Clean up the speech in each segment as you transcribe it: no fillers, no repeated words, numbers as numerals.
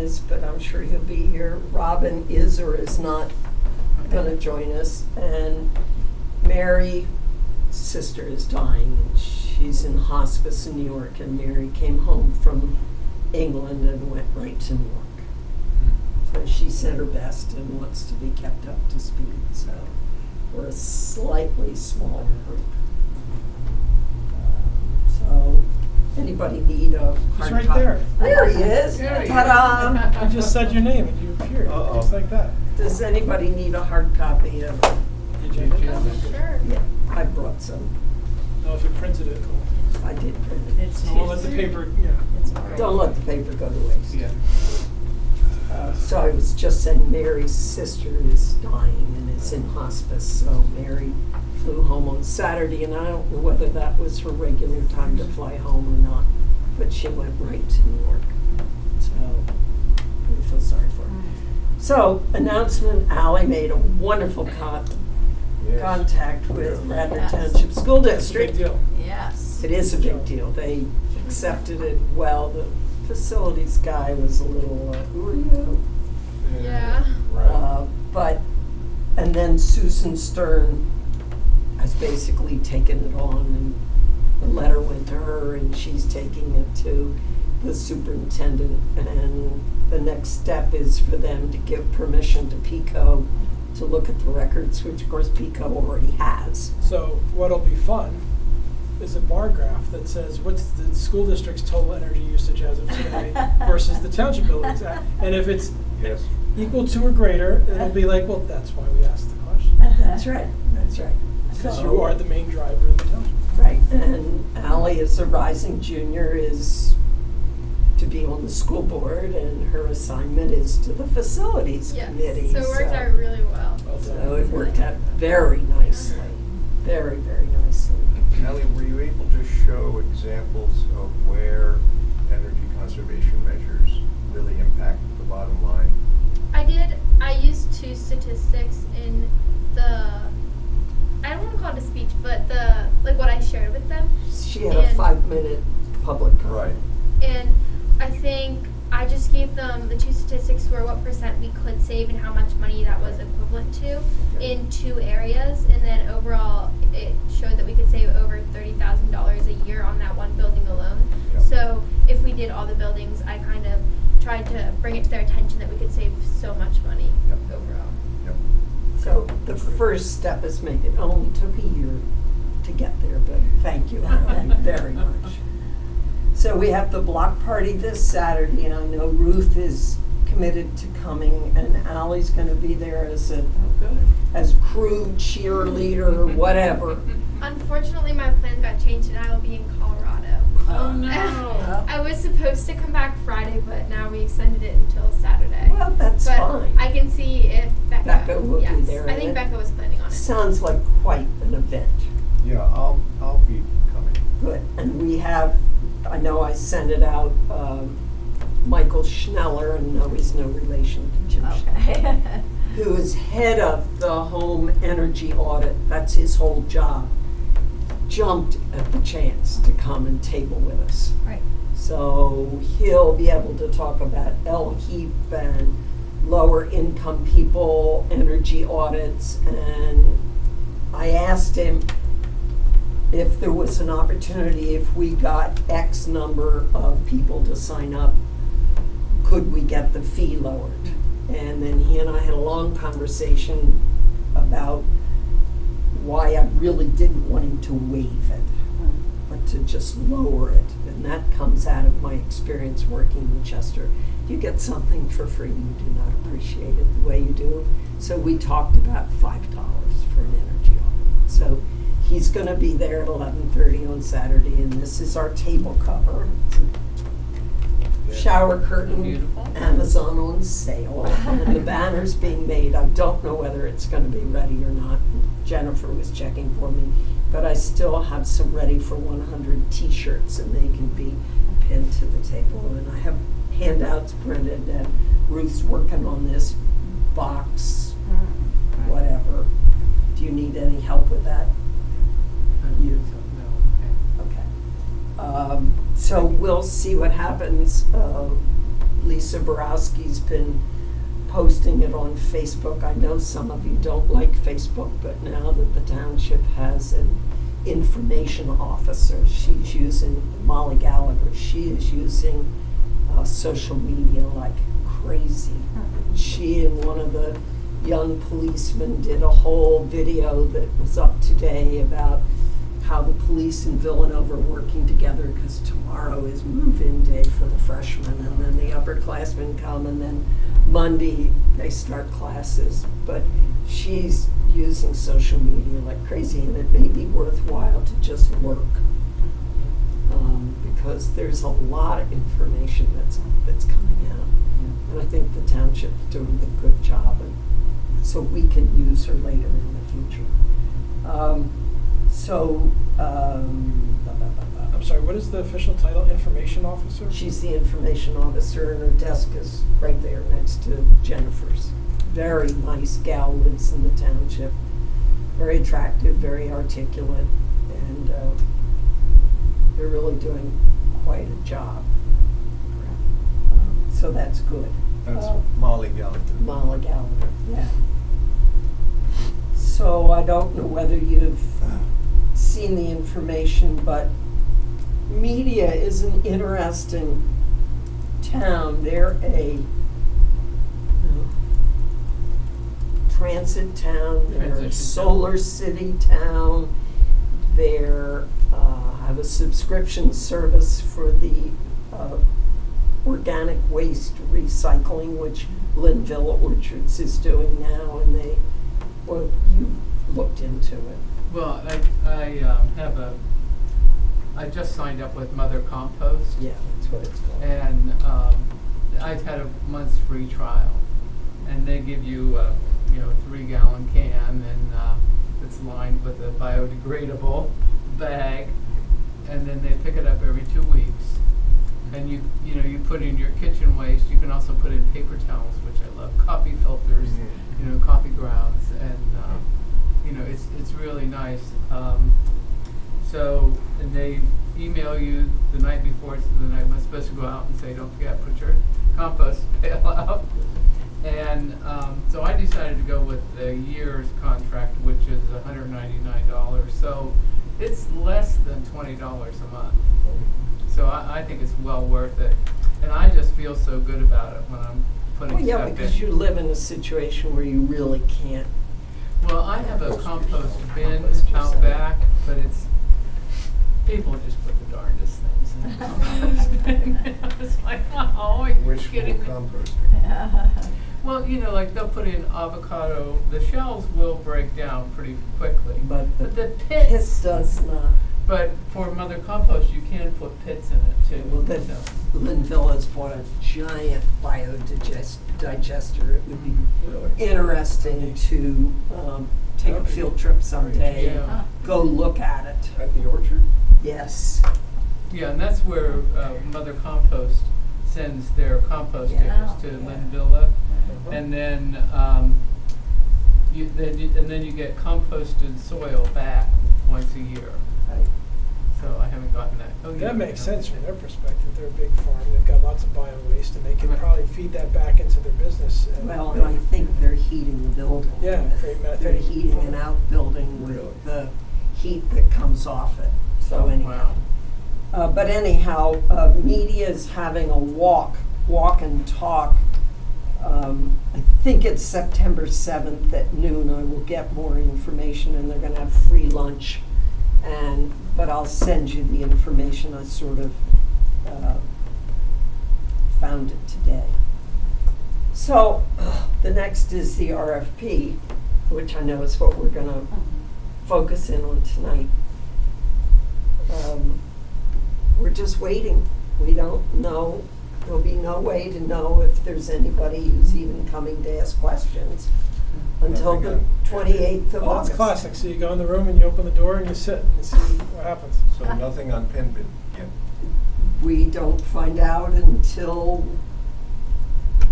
is, but I'm sure he'll be here. Robin is or is not going to join us. And Mary's sister is dying, and she's in hospice in New York, and Mary came home from England and went right to New York. So she said her best and wants to be kept up to speed. So we're a slightly smaller group. So anybody need a hard right copy? there. There he is. There he Ta-da! I just said your name and you appeared, just like that. Does anybody need a hard copy of it? Sure. Yeah, I brought some. No, if you printed it, cool. I did print it. It's Don't let the paper, yeah. It's great. Don't let the paper go to waste. Yeah. So I was just saying Mary's sister is dying and is in hospice, so Mary flew home on Saturday, and I don't know whether that was her regular time to fly home or not, but she went right to New York. So we feel sorry for her. So, announcement, Ally made a wonderful contact with Radnor Yes. Township School It's a big District. deal. Yes. It is a big deal. They accepted it well. The facilities guy was a little, who are you? Yeah. And then Susan Stern has basically taken it on, and the letter went to her, and she's taking it to the superintendent. And the next step is for them to give permission to PICO to look at the records, which of course PICO already has. So what'll be fun is a bar graph that says what's the school district's total energy usage as of today versus the township buildings. And if it's Yes. equal to or greater, it'll be like, well, that's why we asked the question. That's right, that's right. Because So- you are the main driver of the township. Right, and Ally is a rising junior, is to be on the school board, and her assignment is to the facilities Yes. committee. So it worked out really well. Well So done. it worked out very nicely, very, very nicely. Ally, were you able to show examples of where energy conservation measures really impact the bottom line? I did. I used two statistics in the. I don't want to call it a speech, but what I shared with them. She had a And- 5-minute public comment. Right. And I think I just gave them the two statistics were what percent we could save and how much money that was equivalent to in two areas. And then overall, it showed that we could save over $30,000 a year on that one building alone. Yep. So if we did all the buildings, I kind of tried to bring it to their attention that we could save so much money Yep. overall. Yep. So the first step is make it only took a year to get there, but thank you, Ally, very much. So we have the block party this Saturday, and I know Ruth is committed to coming, and Ally's gonna be there as as crew cheerleader, whatever. Unfortunately, my plans got changed and I will be in Colorado. Oh, no. I was supposed to come back Friday, but now we extended it until Saturday. Well, that's But fine. I can see if Becca will be yes. there, I think and Becca was planning on it. Sounds like quite an event. Yeah, I'll be coming. Good, and we have, I know I sent it out, Michael Schneller, and no, he's no relation to Jim Schneller, Okay. who is head of the home energy audit, that's his whole job, jumped at the chance to come and table with us. Right. So he'll be able to talk about LHEAP and lower income people, energy audits, and I asked him if there was an opportunity, if we got X number of people to sign up, could we get the fee lowered? And then he and I had a long conversation about why I really didn't want him to waive it, but to just lower it. And that comes out of my experience working in Chester. You get something for free, you do not appreciate it the way you do. So we talked about $5 for an energy audit. So he's going to be there at 11:30 on Saturday, and this is our table cover. Shower curtain, Beautiful. Amazon on sale, and the banner's being made. I don't know whether it's going to be ready or not. Jennifer was checking for me, but I still have some ready for 100 t-shirts, and they can be pinned to the table. And I have handouts printed, and Ruth's working on this box, whatever. Do you need any help with that? You? Okay. So we'll see what happens. Lisa Borowski's been posting it on Facebook. I know some of you don't like Facebook, but now that the township has an information officer, she's using, Molly Gallagher, she is using social media like crazy. She and one of the young policemen did a whole video that was up today about how the police in Villanova are working together, because tomorrow is move-in day for the freshmen, and then the upperclassmen come, and then Monday they start classes. But she's using social media like crazy, and it may be worthwhile to just look, because there's a lot of information that's coming out, and I think the township's doing a good job, and so we can use her later in the future. I'm sorry, what is the official title? Information officer? She's the information officer, and her desk is right there next to Jennifer's. Very nice gal, lives in the township. Very attractive, very articulate, and they're really doing quite a job. So that's good. That's Molly Gallagher. Molly Gallagher, yeah. So I don't know whether you've seen the information, but Media is an interesting town. They're a transit town. They're a Transition solar city town. They're have a subscription service for the organic waste recycling, which Linville Orchards is doing now, and you looked into it. Well, I just signed up with Mother Compost. Yeah, that's what it's called. And I've had a month's free trial, and they give you a 3-gallon can, and it's lined with a biodegradable bag, and then they pick it up every 2 weeks. And you put in your kitchen waste. You can also put in paper towels, which I love, coffee filters, coffee grounds, and it's really nice. And they email you the night before, so the night I'm supposed to go out and say, don't forget, put your compost pail out. And so I decided to go with the year's contract, which is $199. So it's less than $20 a month. So I think it's well worth it. And I just feel so good about it when I'm putting stuff in. Well, yeah, because you live in a situation where you really can't. Well, I have a compost bin out back, but people just put the darndest things in the compost bin. It's like, oh, are you Wishful kidding me? composting. Well, like they'll put in avocado. The shells will break down pretty quickly. But the pits pits does not. But for Mother Compost, you can put pits in it too. Well, Linville has bought a giant digester. It would be Really? interesting to take a field trip someday Yeah. and go look at it. At the orchard? Yes. Yeah, and that's where Mother Compost sends their compost Yeah. tickets to Linvilla, and then you get composted soil back once a year. Right. So I haven't gotten that. Oh, yeah, That makes no. sense from their perspective. They're a big farm. They've got lots of bio waste, and they can probably feed that back into their business. Well, and I think they're heating the building. Yeah, with- great method. They're heating an outbuilding Really? with the heat that comes off it. So anyhow. Wow. But anyhow, Media is having a walk and talk. I think it's September 7th at noon. I will get more information, and they're going to have free lunch. But I'll send you the information. I sort of found it today. So the next is the RFP, which I know is what we're going to focus in on tonight. We're just waiting. We don't know. There'll be no way to know if there's anybody who's even coming to ask questions until Nothing the on- 28th of Well, August. it's classic. So you go in the room and you open the door and you sit and see what happens. So nothing on Penbid yet? We don't find out until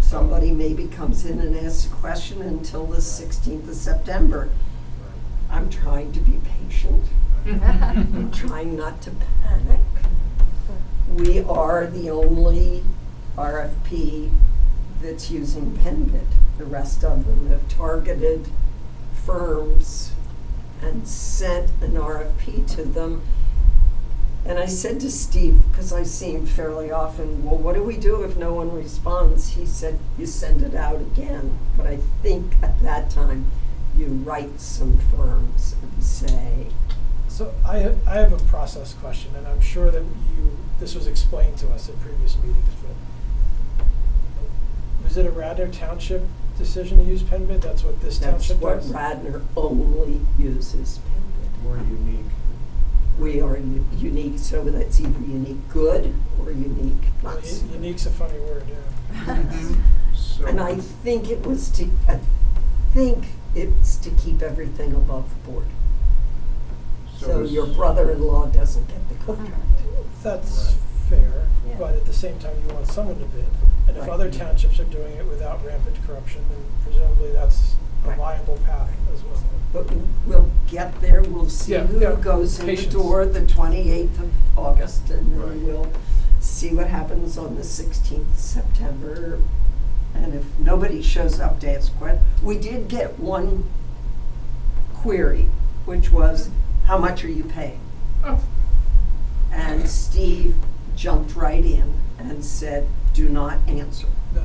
somebody maybe comes in and asks a question until the 16th of September. I'm trying to be patient. I'm trying not to panic. We are the only RFP that's using PennBid. The rest of them have targeted firms and sent an RFP to them. And I said to Steve, because I see him fairly often, well, what do we do if no one responds? He said, you send it out again. But I think at that time, you write some firms and say, So I have a process question, and I'm sure that this was explained to us at previous meetings, but was it a Radnor Township decision to use PennBid? That's what this that's township what does? Radnor only uses PennBid. More unique. We are unique, so that's either unique good or unique Well, not so good. unique's a funny word, yeah. So, And I think it's to keep everything above board. So is- your brother-in-law doesn't get the contract. That's Right. fair, Yeah. but at the same time, you want someone to bid. And if Right. other townships are doing it without rampant corruption, then presumably that's a Right. viable path as well. But we'll get there, we'll see Yeah, who yeah. goes in the Patience. door the 28th of August, and then Right. we'll see what happens on the 16th of September. And if nobody shows up to ask questions, we did get one query, which was, how much are you paying? Oh, And Steve jumped right in and said, do not answer. No.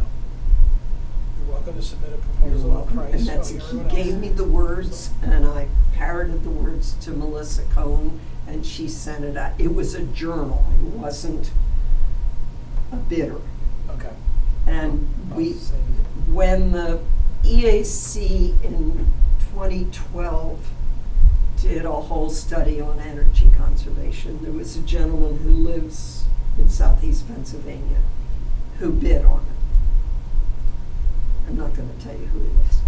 You're welcome to submit a You're proposal on welcome. price. And that's, like he everyone else. gave me the words, and I parroted the words to Melissa Cohn, and she sent it out. It was a journal, it wasn't a bidder. Okay. And we, Same. when the EAC in 2012 did a whole study on energy conservation, there was a gentleman who lives in southeast Pennsylvania who bid on it. I'm not going to tell you who he is.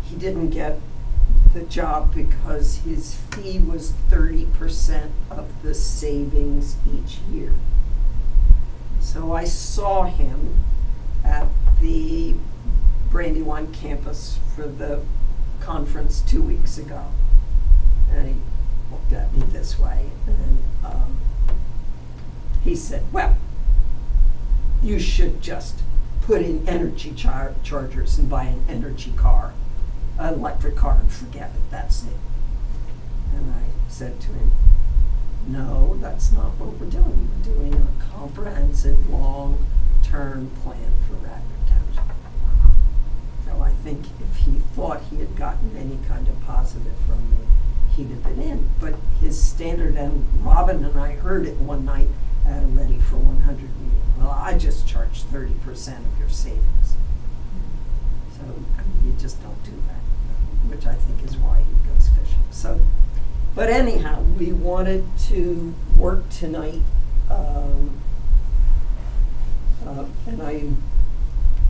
He didn't get the job because his fee was 30% of the savings each year. So I saw him at the Brandywine campus for the conference 2 weeks ago. And he looked at me this way, and he said, well, you should just put in energy chargers and buy an energy car, an electric car, and forget it, that's it. And I said to him, no, that's not what we're doing. We're doing a comprehensive, long-term plan for Radnor Township. So I think if he thought he had gotten any kind of positive from me, he'd have been in. But his standard, and Robin and I heard it one night at a Ready for 100 meeting. Well, I just charge 30% of your savings. So I mean, you just don't do that, which I think is why he goes fishing. So, but anyhow, we wanted to work tonight, and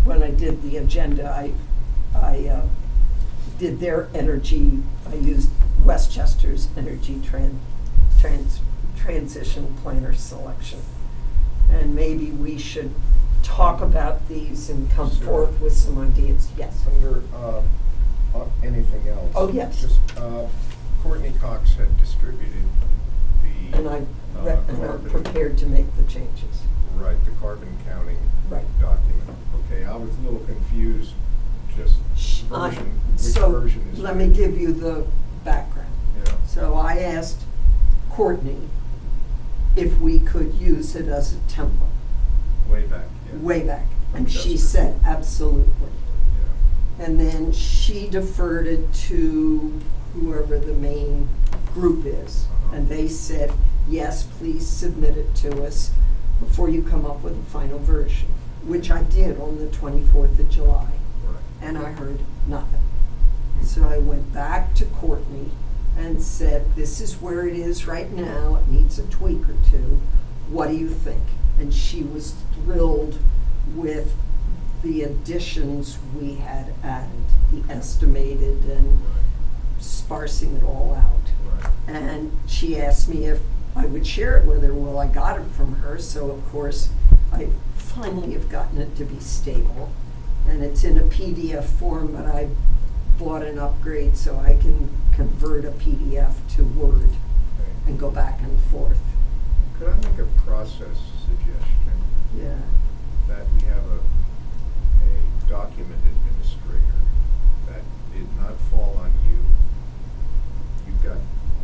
when I did the agenda, I did their energy. I used Westchester's energy transition planner selection, and maybe we should talk about these and come Sure. forth with some ideas. Yes. Under anything else? Oh, yes. Just, Courtney Cox had distributed the And I'm carbon. prepared to make the changes. Right, the carbon counting Right. document. Okay, I was a little confused, just version, which So version is let me which? give you the background. Yeah, So I asked Courtney if we could use it as a template, way back, yeah. way back. And she Chester. said, absolutely. Yeah. And then she deferred it to whoever the main group is. Uh-huh. And they said, yes, please submit it to us before you come up with a final version, which I did on the 24th of July. Right. And I heard nothing. So I went back to Courtney and said, this is where it is right now, it needs a tweak or two, what do you think? And she was thrilled with the additions we had added, the estimated and Right. sparsing it all out. Right. And she asked me if I would share it with her. Well, I got it from her, so of course I finally have gotten it to be stable. And it's in a PDF form, but I bought an upgrade so I can convert a PDF to Word Okay. and go back and forth. Could I make a process suggestion Yeah. that we have a document administrator that did not fall on you. You've got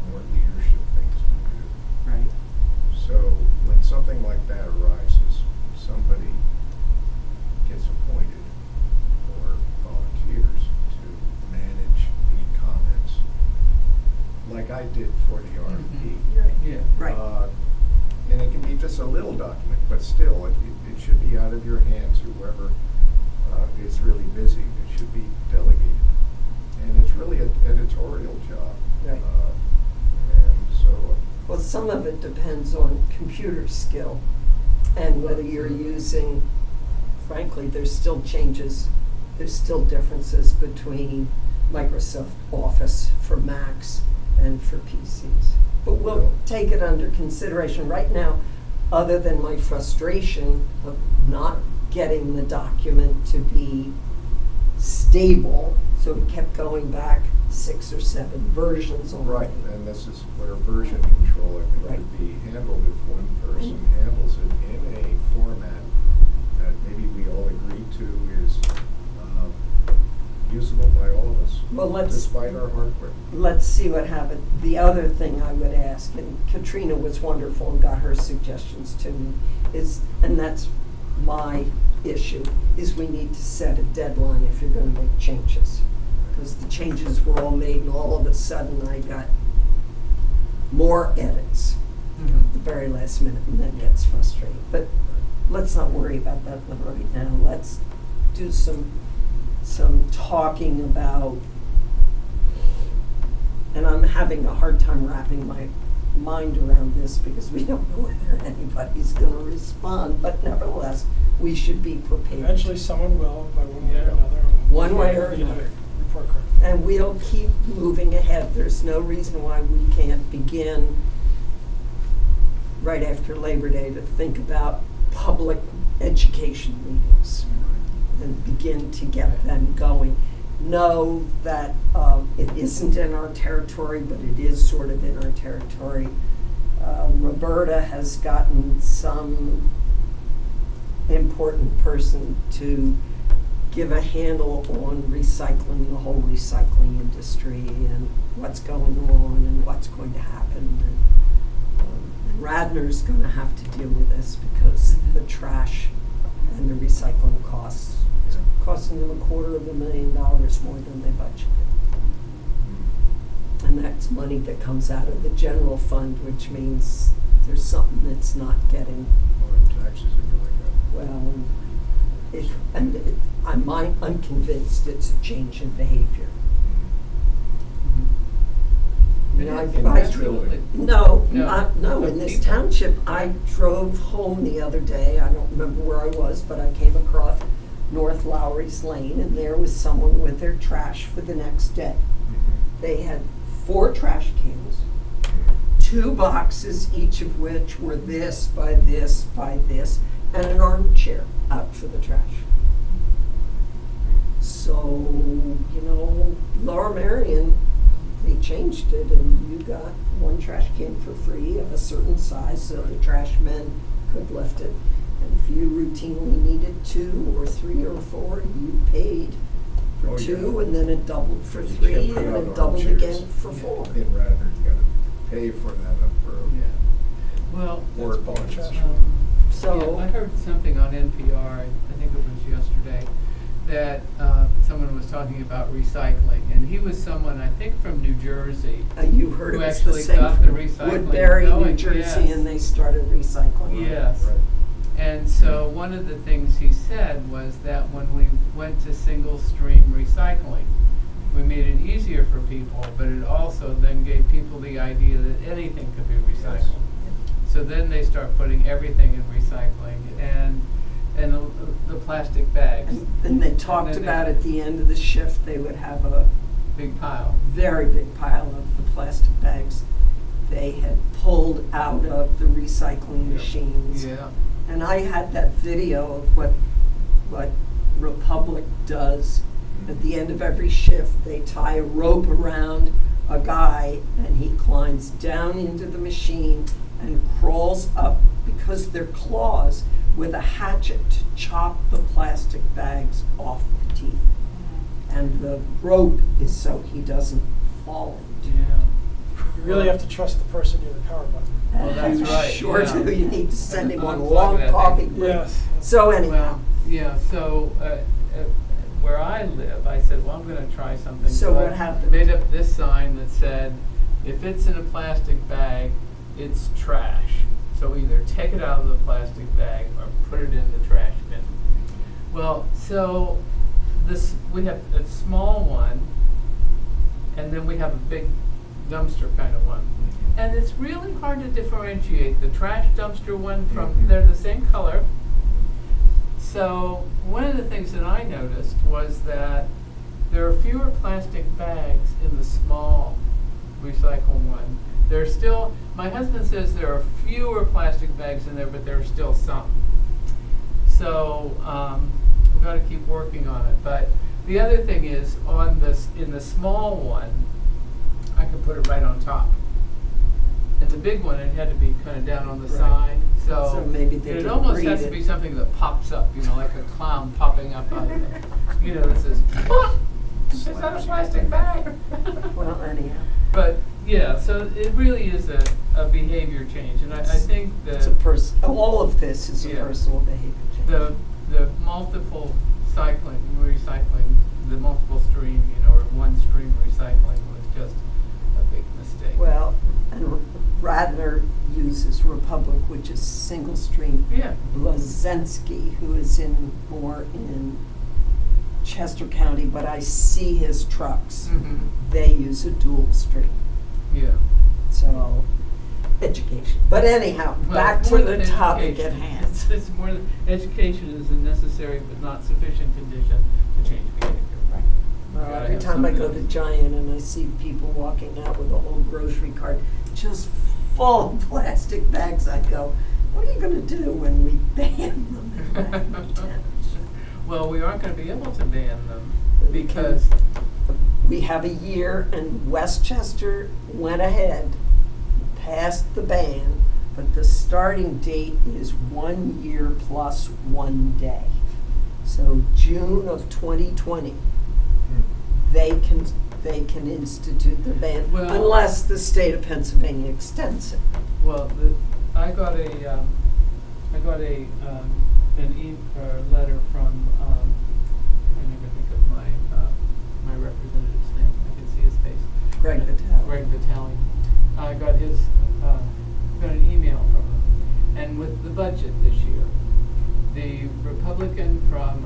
more leadership things to do. Right. So when something like that arises, somebody gets appointed or volunteers to manage the comments, like I did for the RFP. Right. Yeah. Right. And it can be just a little document, but still, it should be out of your hands, whoever is really busy. It should be delegated. And it's really an editorial job. Right. And so. Well, some of it depends on computer skill and whether you're using, frankly, there's still changes, there's still differences between Microsoft Office for Macs and for PCs. But we'll take it under consideration. Right now, other than my frustration of not getting the document to be stable, so we kept going back 6 or 7 versions already. Right, and this is where version control, I think, Right. could be handled if one person handles it in a format that maybe we all agree to is usable by all of us, Well, despite our hardware. let's see what happens. The other thing I would ask, and Katrina was wonderful and got her suggestions to me, is, and that's my issue, is we need to set a deadline if you're gonna make changes. Because the changes were all made and all of a sudden I got more edits at the very last minute and that gets frustrating. But let's not worry about that one right now. Let's do some talking about, and I'm having a hard time wrapping my mind around this because we don't know whether anybody's going to respond, but nevertheless, we should be prepared. Eventually someone will, by one way or Yeah. another. One way or We need to another. report card. And we'll keep moving ahead. There's no reason why we can't begin right after Labor Day to think about public education meetings and begin to get them going. Know that it isn't in our territory, but it is sort of in our territory. Roberta has gotten some important person to give a handle on recycling, the whole recycling industry and what's going on and what's going to happen. And Radnor's going to have to deal with this because the trash and the recycling costs, it's costing them $250,000 more than they budgeted. And that's money that comes out of the general fund, which means there's something that's not getting, Or taxes are going up. well, I'm convinced it's a change in behavior. You know, Absolutely. No, No. no, in this township, I drove home the other day, I don't remember where I was, but I came across North Lowry's Lane, and there was someone with their trash for the next day. They had 4 trash cans, 2 boxes, each of which were this by this by this, and an armchair out for the trash. So, you know, Lower Merion, they changed it, and you got 1 trash can for free of a certain size, so the trash men could lift it. And if you routinely needed 2 or 3 or 4, you paid for Oh, 2, yeah. and then it doubled for You 3, can't put and out it doubled armchairs. again for 4. In Radnor, you gotta pay for that up for Yeah. Well, more That's bulk points. trash. So, yeah, I heard something on NPR, I think it was yesterday, that someone was talking about recycling, and he was someone, I think, from New Jersey. you heard Who it was the actually same got the from recycling Woodbury, New going, Jersey, yes. and they started recycling. Yes. Right. And so one of the things he said was that when we went to single stream recycling, we made it easier for people, but it also then gave people the idea that anything could be recycled. So then they start putting everything in recycling and the plastic bags, And they talked then about they- at the end of the shift, they would have a big pile. very big pile of the plastic bags they had pulled out of the recycling Yeah. machines. Yeah. And I had that video of what Republic does. At the end of every shift, they tie a rope around a guy and he climbs down into the machine and crawls up because they're claws with a hatchet to chop the plastic bags off the teeth. And the rope is so he doesn't fall into it. Yeah. You really have to trust the person near the power button. Well, that's You right, Sure yeah. do. You need to send him on a Unplug long that coffee thing. break. Yes. So anyhow, Well, yeah, so, where I live, I said, well, I'm gonna try something. So what I happened? Made up this sign that said, if it's in a plastic bag, it's trash. So either take it out of the plastic bag or put it in the trash bin. Well, so we have a small one, and then we have a big dumpster kind of one. And it's really hard to differentiate the trash dumpster one from, they're the same color. So one of the things that I noticed was that there are fewer plastic bags in the small recycle one. There's still, my husband says there are fewer plastic bags in there, but there are still some. So we've got to keep working on it. But the other thing is, in the small one, I could put it right on top. And the big one, it had to be kind of down on the Right. side. So maybe they it didn't almost read has to it. be something that pops up, like a clown popping up out of it. That says, "Oh, it's not a plastic bag." well, anyhow, But yeah, so it really is a behavior change, and I think it's a all of this is a Yeah. personal behavior change. the multiple recycling, the multiple stream, or one stream recycling was just a big mistake. Well, and Radnor uses Republic, which is single stream. Yeah. Blazensky, who is more in Chester County, but I see his trucks. Mhm. They use a dual stream. Yeah. So, education. But anyhow, Well, back more to than the topic education. at hand. It's more than, education is a necessary but not sufficient condition to change behavior. Well, Gotta every have time I go something to else. Giant and I see people walking out with a whole grocery cart just full of plastic bags, I go, what are you going to do when we ban them in Radnor Township? Well, we aren't going to be able to ban them We can- because We have a year, and Westchester went ahead, passed the ban, but the starting date is 1 year plus 1 day. So June of 2020, they can institute the ban Well- unless the state of Pennsylvania extends it. well, I got a letter from I never think of my representative's name. I can see his face. Greg Vitale. Greg Vitale. I got an email from him, and with the budget this year, the Republican from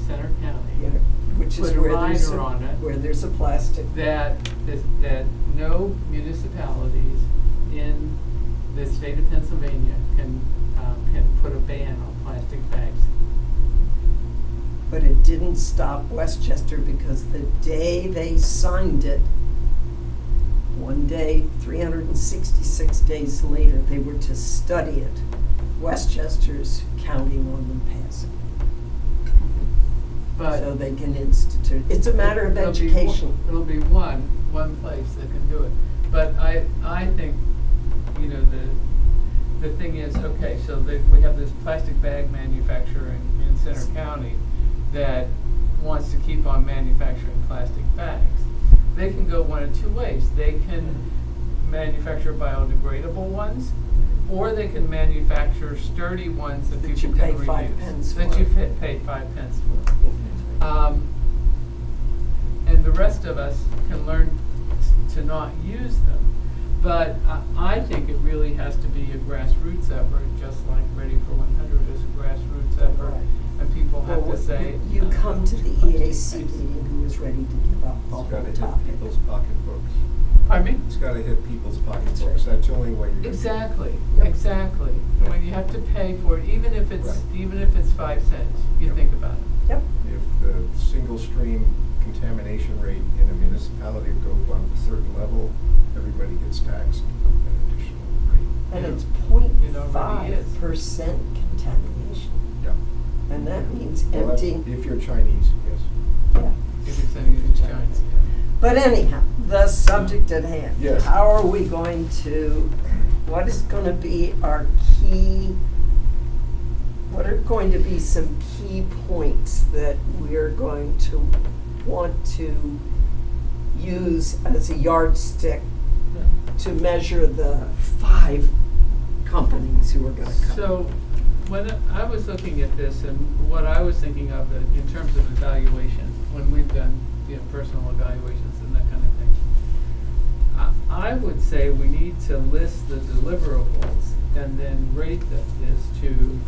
Center County Yeah, which is put a where there's rider on it where there's a plastic. that no municipalities in the state of Pennsylvania can put a ban on plastic bags. But it didn't stop Westchester because the day they signed it, one day, 366 days later, they were to study it. Westchester's counting on them passing. But So they can institute. It's a matter of it'll be education. It'll be one place that can do it. But I think, the thing is, okay, so we have this plastic bag manufacturer in Center County that wants to keep on manufacturing plastic bags. They can go one of two ways. They can manufacture biodegradable ones, or they can manufacture sturdy ones that That people you can pay reuse. 5 pence That for. you pay 5 pence for. And the rest of us can learn to not use them. But I think it really has to be a grassroots effort, just like Ready for 100 is a grassroots effort. Right. And people have Well, to say. you come to the EAC meeting who was ready to give up the It's got whole to hit topic. people's pocketbooks. Pardon me? It's got to hit people's pocketbooks. That's right. That's the only way you're gonna. Exactly, Yep. exactly. And when you have to pay for it, even if it's Right. 5 cents, you Yep. think about it. Yep. If the single stream contamination rate in a municipality goes above a certain level, everybody gets taxed an additional rate. And Yeah. it's It already 0.5% contamination. Yeah. And that means Well, that's- emptying. if you're Chinese, yes. Yeah. If you're sending it to China, yeah. But anyhow, the subject at hand. Yes. How are we going to what is gonna be our key, what are going to be some key points that we're going to want to use as a yardstick to measure the 5 companies who are gonna come? So, when I was looking at this, and what I was thinking of in terms of evaluation, when we've done, personal evaluations and that kind of thing, I would say we need to list the deliverables and then rate them as to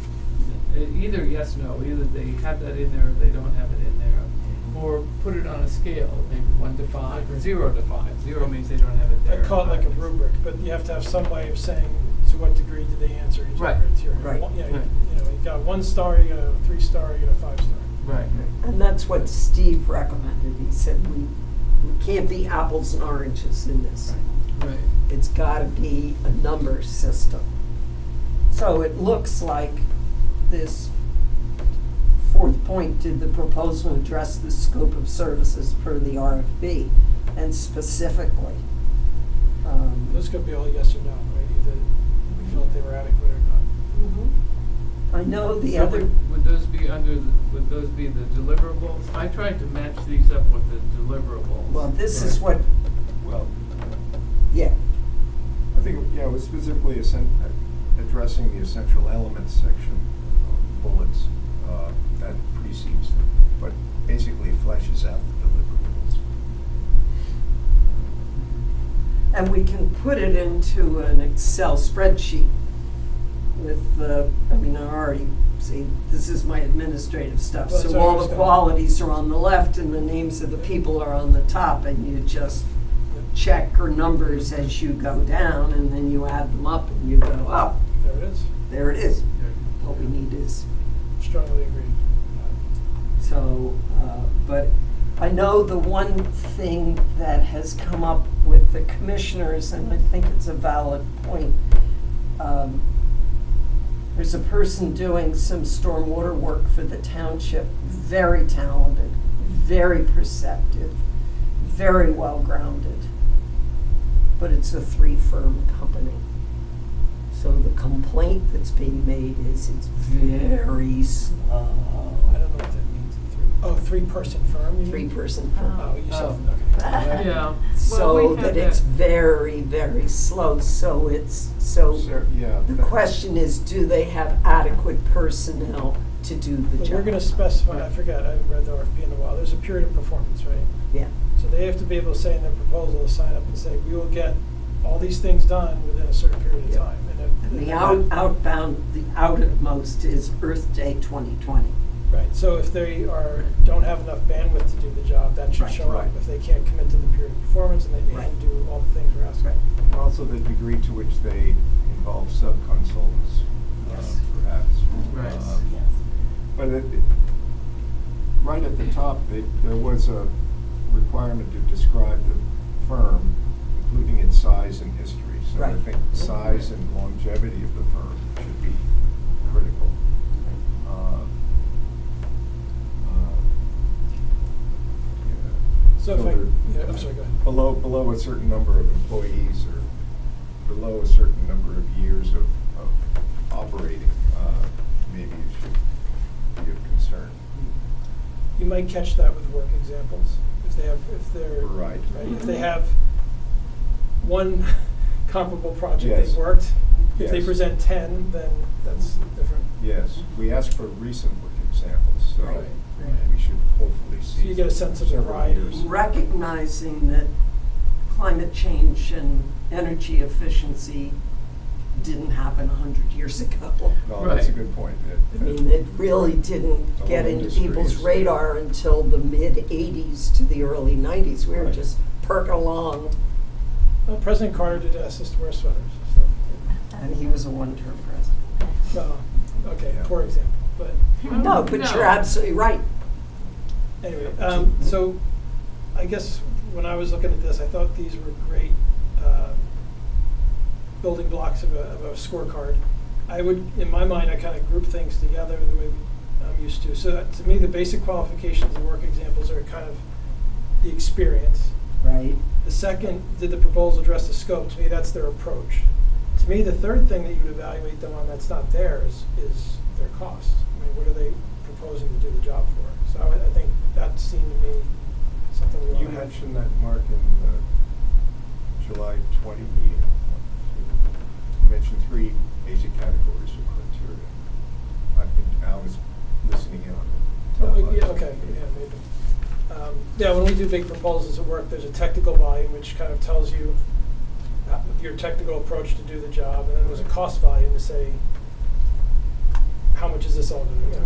either yes, no, either they have that in there or they don't have it in there, or put it on a scale, maybe 1 to 5 or 0 to 5. 0 means they don't have it there. I call it like a 5 means- rubric, but you have to have some way of saying to what degree do they answer each Right. criteria. Right. You know, Right. you got a 1 star, you got a 3 star, you got a 5 star. Right. And that's what Steve recommended. He said we can't be apples and oranges in this. Right. It's gotta be a number system. So it looks like this 4th point, did the proposal address the scope of services per the RFB? And specifically, Those could be all yes or no, right? Either we felt they were adequate or not. I know the So other, would those be would those be the deliverables? I tried to match these up with the deliverables. well, this is what, Well, yeah, I think, yeah, it was specifically addressing the essential elements section of bullets that precedes them, but basically fleshes out the deliverables. and we can put it into an Excel spreadsheet with the, I mean, I already, see, this is my administrative stuff, Well, that's so what I all was the gonna- qualities are on the left and the names of the people are on the top, and you just check or numbers as you go down, and then you add them up and you go, oh, There it is. there it is. What we need is, Strongly agree. so, but I know the one thing that has come up with the commissioners, and I think it's a valid point, there's a person doing some stormwater work for the township, very talented, very perceptive, very well-grounded, but it's a 3-firm company. So the complaint that's being made is it's very slow. I don't know what that means. 3-person firm, you mean? 3-person firm. Oh, you said, Oh. okay. Yeah. Well, So we had that it's that. very, very slow, so it's, so Yeah. the question is, do they have adequate personnel to do the But job? we're gonna specify, I forgot, I haven't read the RFP in a while, there's a period of performance, right? Yeah, So they have to be able to say in their proposal, sign up and say, we will get all these things done within a certain period of Yeah. time. and the outbound, the outermost is Earth Day 2020. Right, so if they don't have enough bandwidth to do the job, that should Right. show up. Right. If they can't commit to the period of performance and they Right. can't do all the things we're asking. Right. And also the degree to which they involve sub-consultants, Yes. perhaps. Right. But right at the top, there was a requirement to describe the firm, including its size and history. So I Right. think size and longevity of the firm should be critical. So if I, they're yeah, I'm sorry, go ahead. Below a certain number of employees or below a certain number of years of operating, maybe it should be of concern. You might catch that with work examples, if they're. Right. If they have one comparable project Yes. they've worked, if they Yes. present 10, then that's different. Yes, we ask for recent work examples, so Right. we should hopefully see. So you get a sense of the several variety. years. Recognizing that climate change and energy efficiency didn't happen 100 years ago. No, that's a Right. good point. I mean, it really didn't The get whole into industry people's is- radar until the mid-'80s to the early '90s. We were Right. just perking along, Well, President Carter did ask us to wear sweaters, so. and he was a one-term president. Well, okay, Yeah. poor example, but No, but you're absolutely right. anyway, so I guess when I was looking at this, I thought these were great building blocks of a scorecard. I would, in my mind, I kind of group things together the way I'm used to. So to me, the basic qualifications and work examples are kind of the experience. Right. The second, did the proposal address the scope? To me, that's their approach To me, the third thing that you would evaluate them on that's not there is their cost. I mean, what are they proposing to do the job for? So I think that seemed to me something we want You to have. mentioned that, Mark, in the July 20 meeting. You mentioned 3 basic categories of criteria. I think Al was listening in on the televised. Yeah, okay, yeah, maybe. Yeah, when we do big proposals at work, there's a technical volume, which kind of tells you your technical approach to do the job, and then there's a cost volume to say, how much is this all going to,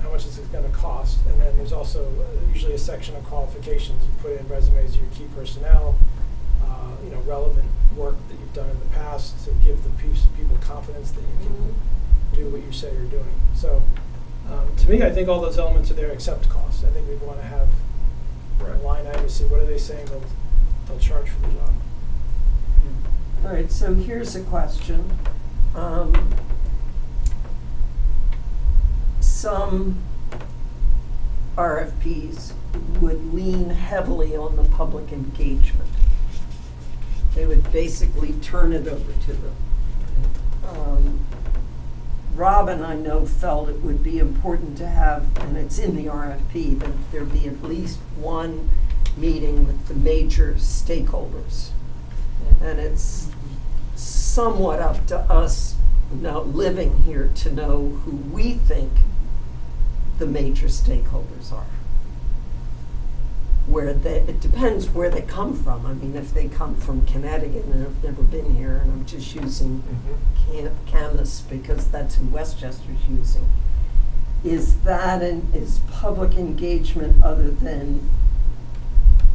how much is it going to cost? And then there's also usually a section of qualifications. You put in resumes of your key personnel, relevant work that you've done in the past to give the people confidence that you can do what you say you're doing. So to me, I think all those elements are there except cost. I think we'd want to have a line item to see what are they saying they'll charge for the job. All right, so here's a question. Some RFPs would lean heavily on the public engagement. They would basically turn it over to them. Robin, I know, felt it would be important to have, and it's in the RFP, that there be at least one meeting with the major stakeholders. And it's somewhat up to us now living here to know who we think the major stakeholders are. It depends where they come from. I mean, if they come from Connecticut and have never been here, and I'm just using Camas because that's who Westchester's using, is public engagement other than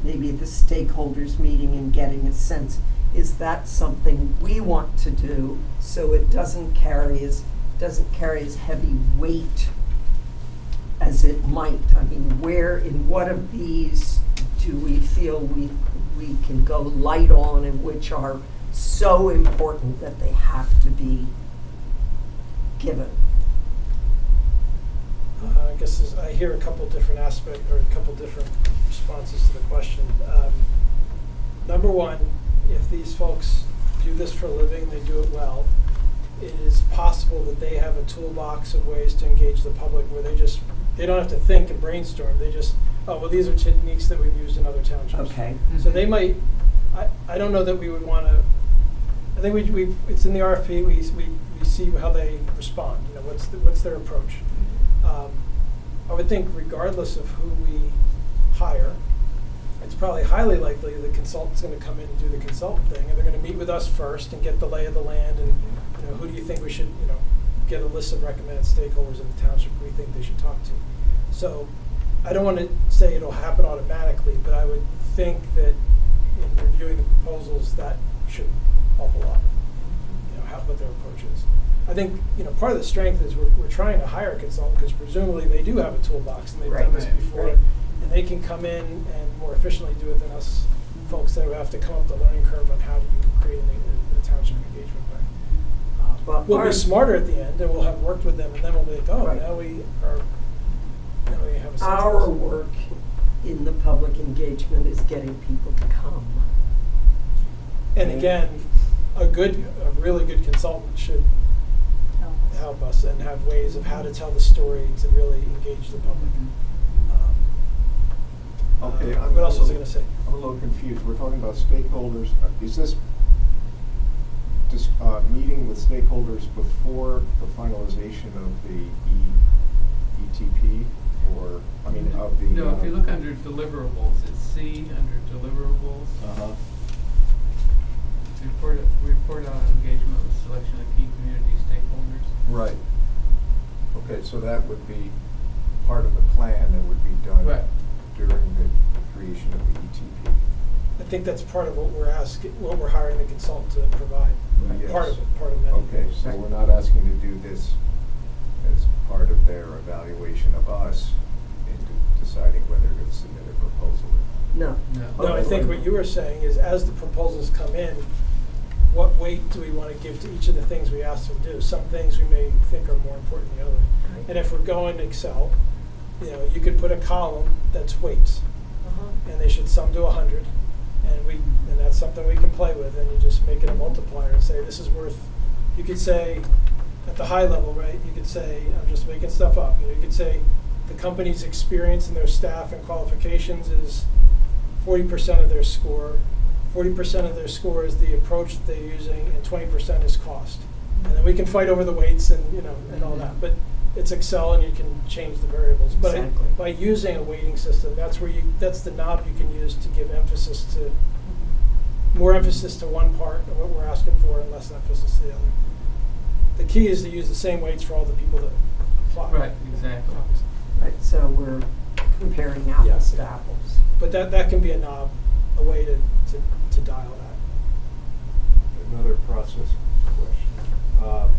maybe the stakeholders meeting and getting a sense? Is that something we want to do so it doesn't carry as heavy weight as it might? I mean, in what of these do we feel we can go light on and which are so important that they have to be given? I guess I hear a couple different aspects or a couple different responses to the question. Number one, if these folks do this for a living, they do it well, it is possible that they have a toolbox of ways to engage the public where they don't have to think and brainstorm. They just, these are techniques that we've used in other townships. Okay. So they might, I don't know that we would want to, I think it's in the RFP, we see how they respond, what's their approach. I would think regardless of who we hire, it's probably highly likely the consultant's going to come in and do the consultant thing, and they're going to meet with us first and get the lay of the land, and who do you think we should, get a list of recommended stakeholders in the township we think they should talk to. So I don't want to say it'll happen automatically, but I would think that in reviewing the proposals, that should help a lot, what their approach is. I think, part of the strength is we're trying to hire a consultant because presumably they do have a toolbox and they've done this before, and they can come in and more efficiently do it than us folks that have to come up the learning curve on how do you create a township engagement plan. We'll be smarter at the end, and we'll have worked with them, and then we'll be like, now we have a sense of Our this. work in the public engagement is getting people to come. And again, a really good consultant should help us and have ways of how to tell the story to really engage the public. Okay, what else was I going to say? I'm a little confused. We're talking about stakeholders. Is this meeting with stakeholders before the finalization of the ETP, or of the? No, if you look under deliverables, it's C under deliverables. Report on engagement with selection of key community stakeholders. Right. Okay, so that would be part of the plan and would be done during the creation of the ETP. I think that's part of what we're hiring the consultant to provide. Yes. Part of many. Okay, so we're not asking to do this as part of their evaluation of us in deciding whether to submit a proposal or not. No. No, I think what you were saying is as the proposals come in, what weight do we want to give to each of the things we ask them to do? Some things we may think are more important than the others. Right. And if we're going to Excel, you could put a column that's weights, and they should sum to 100, and that's something we can play with, and you just make it a multiplier and say this is worth you could say, at the high level, right, you could say, I'm just making stuff up, you could say the company's experience and their staff and qualifications is 40% of their score. 40% of their score is the approach that they're using, and 20% is cost. And then we can fight over the weights and, and all that, but it's Excel and you can change the variables. But Exactly. by using a weighting system, that's the knob you can use to give more emphasis to one part of what we're asking for and less emphasis to the other. The key is to use the same weights for all the people that apply. Right, exactly. Right, so we're comparing apples to apples. But that can be a knob, a way to dial that. Another process question.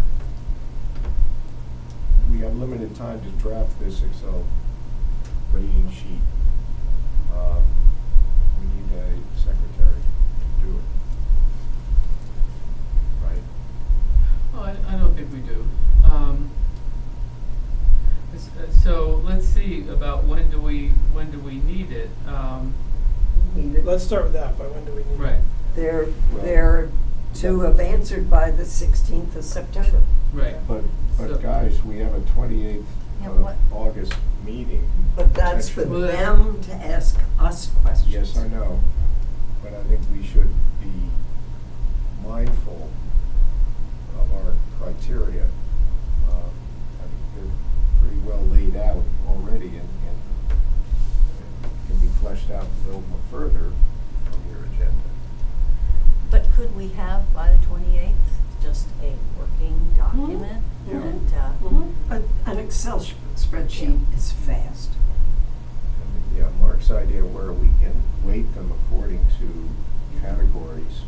We have limited time to draft this Excel rating sheet. We need a secretary to do it. Right? Oh, I don't think we do. So let's see about when do we need it? Let's start with that. By when do we need Right. it? They're to have answered by the 16th of September. Right. But So- guys, we have a 28th Yeah, of what- August meeting. But that's for Potentially. them to ask us questions. Yes, I know, but I think we should be mindful of our criteria. I think they're pretty well laid out already and can be fleshed out a little more further from your agenda. But could we have by the 28th just a working document? Yeah. And, But an Excel spreadsheet is fast. And, yeah, Mark's idea where we can weight them according to categories.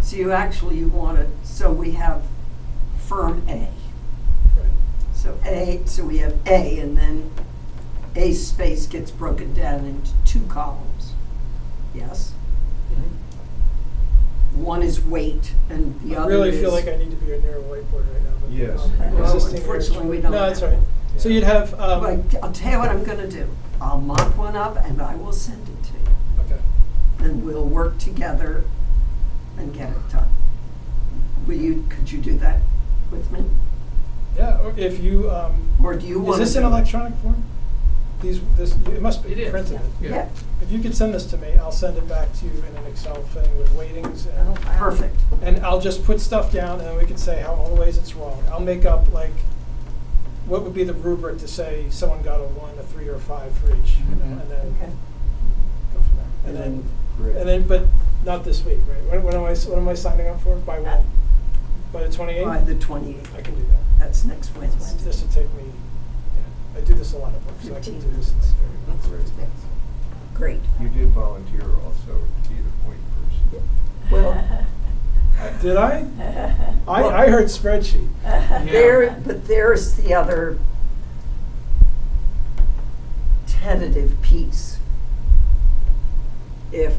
So you want it, so we have firm A. Right. So we have A, and then A space gets broken down into 2 columns. Yes? One is weight, and the I other really is. feel like I need to be near a whiteboard right now. But Yes. Well, existing unfortunately, we arrangement- don't No, that's have right. one. So Yeah. you'd have, But I'll tell you what I'm gonna do. I'll mock one up and I will send it to you. okay. And we'll work together and get it done. Could you do that with me? Yeah, or if you, Or do you want is to? this in electronic form? It must be It is. printed. Yeah, If you could send this to me, I'll send it back to you in an Excel thing with weightings oh, and, wow. perfect. and I'll just put stuff down and then we can say how all the ways it's wrong. I'll make up what would be the rubric to say someone got a 1, a 3, or a 5 for each, and then Okay. go from there. Great. And then, but not this week, right? What am I signing up for? By when? By the 28th? By the 28th. I can do that. That's next Wednesday. This will take me, I do this a lot of work, so I can do this in like 30 minutes. Great. Great. You did volunteer also to be the point person. Well, Did I? Well- I heard spreadsheet. but there's the other tentative piece. If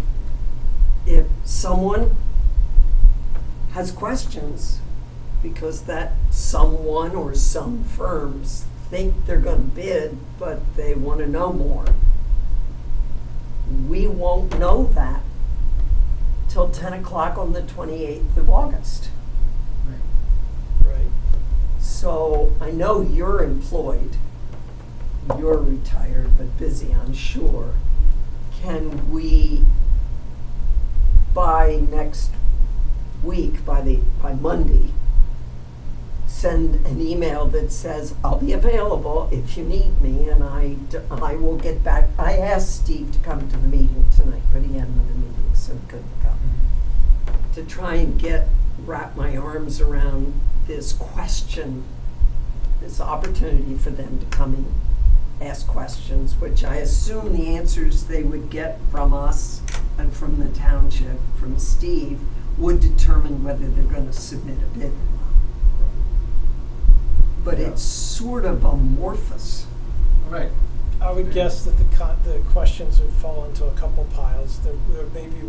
someone has questions, because that someone or some firms think they're gonna bid, but they wanna know more, we won't know that till 10 o'clock on the 28th of August. Right. So I know you're employed, you're retired but busy, I'm sure. Can we, by next week, by Monday, send an email that says, I'll be available if you need me, and I will get back. I asked Steve to come to the meeting tonight, but he had another meeting, so he couldn't come. To try and wrap my arms around this question, this opportunity for them to come and ask questions, which I assume the answers they would get from us and from the township, from Steve, would determine whether they're going to submit a bid or not. But it's sort of amorphous. Right. I would guess that the questions would fall into a couple piles. There may be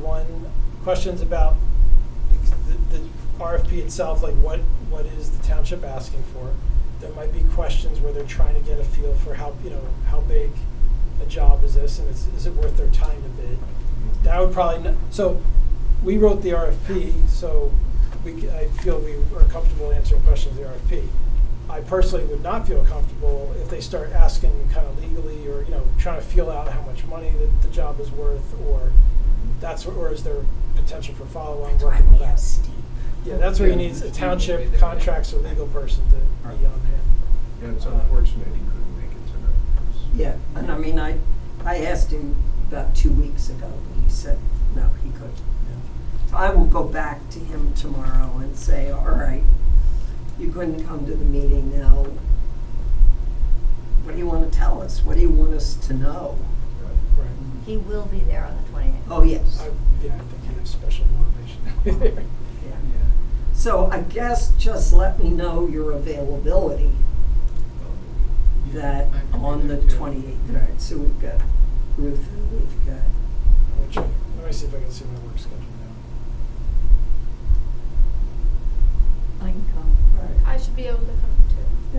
questions about the RFP itself, like what is the township asking for. There might be questions where they're trying to get a feel for how big a job is this, and is it worth their time to bid. That would probably so we wrote the RFP, so I feel we are comfortable answering questions of the RFP. I personally would not feel comfortable if they start asking kind of legally or, trying to feel out how much money that the job is worth, or or is there potential for follow-on work on that? Yeah, that's where you need a township contracts or legal person to be on hand. Yeah, it's unfortunate he couldn't make it tonight. Yeah, and I mean, I asked him about 2 weeks ago, and he said, no, he couldn't. So I will go back to him tomorrow and say, all right, you couldn't come to the meeting now. What do you want to tell us? What do you want us to know? Right. He will be there on the 28th. Oh, yes. I think he has special motivation to be there. Yeah. Yeah. So I guess just let me know your availability that I can be on the there too. 28th. All right, so we've got Ruth and we've got, Let me check. Let me see if I can see my work schedule now. I can come. I should be able to come too.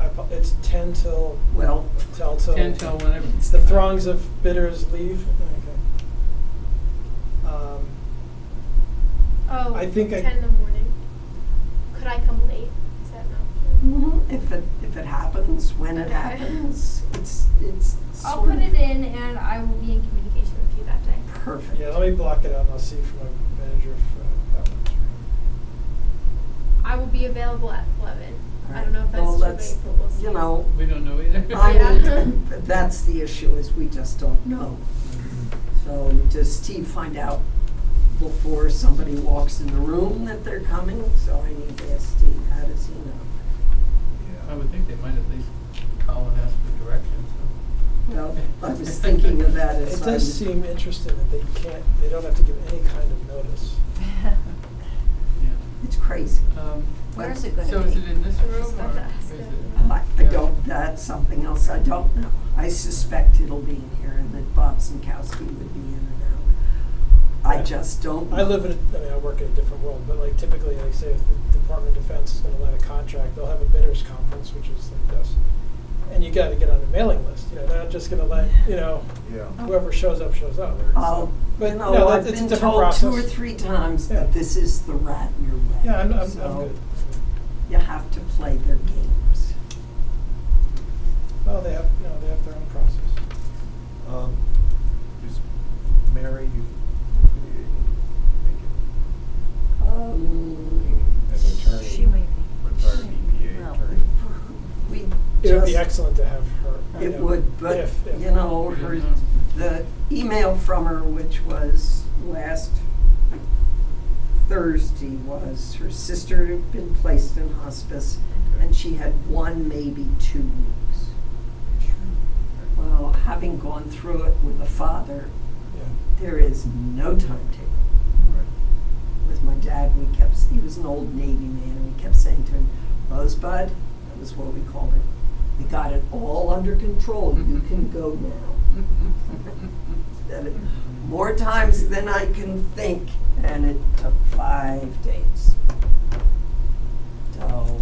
all right. It's 10 till, Well, till 10 till whenever. It's the throngs of bidders leave. Okay. Oh, I think 10 in the morning. Could I come late? Is that an option? if it happens, when it Okay. happens, it's I'll sort put of it in and I will be in communication with you that day. perfect. Yeah, let me block it out and I'll see from my manager if that works for him. I will be available at 11. All I don't know if right. Well, that's too late, but we'll see. You know, We don't know either. I Yeah. mean, that's the issue, is we just don't know. So does Steve find out before somebody walks in the room that they're coming? So I need to ask Steve, how does he know? I would think they might at least call and ask for directions. Well, I was thinking of that as It I does was- seem interesting that they don't have to give any kind of notice. Yeah. It's crazy. Where is it going to So be? is it in this I was room about or to ask is that. it? I don't, that's something else I don't know. I suspect it'll be in here and that Bob Sinkowski would be in and out. I just don't know. I work in a different world, but like typically, like say if the Department of Defense is going to let a contract, they'll have a bidders conference, which is like this. And you got to get on the mailing list. They're not just going to let, Yeah. whoever shows up, shows up. Oh, But you no, know, I've it's a been different told process. 2 or 3 times Yeah. that this is the Radnor way. Yeah, I'm So good. you have to play their games. Well, they have their own process. Is Mary, you make it? An attorney, She may be. retired EPA Well, attorney. We It would be just- excellent to have her. It would, but, if. you know, the email from her, which was last Thursday, was her sister had been placed in hospice, Okay. and she had 1, maybe 2 weeks. Well, having gone through it with a father, Yeah. there is no timetable. Right. With my dad, he was an old Navy man, and we kept saying to him, Rosebud, that was what we called it, you got it all under control, you can go now. Said it more times than I can think, and it took 5 days. So,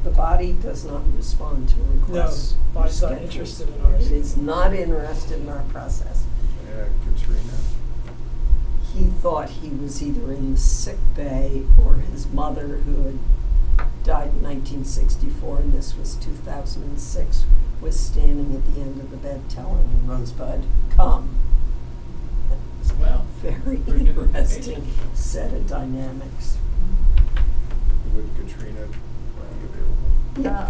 the body does not respond to requests. No, body's not Schedule. interested in ours. It is not interested in our process. Katrina. He thought he was either in the sick bay or his mother, who had died in 1964, and this was 2006, was standing at the end of the bed telling Rosebud, come. It was Well, very pretty good interesting indication. set of dynamics. Would Katrina be available?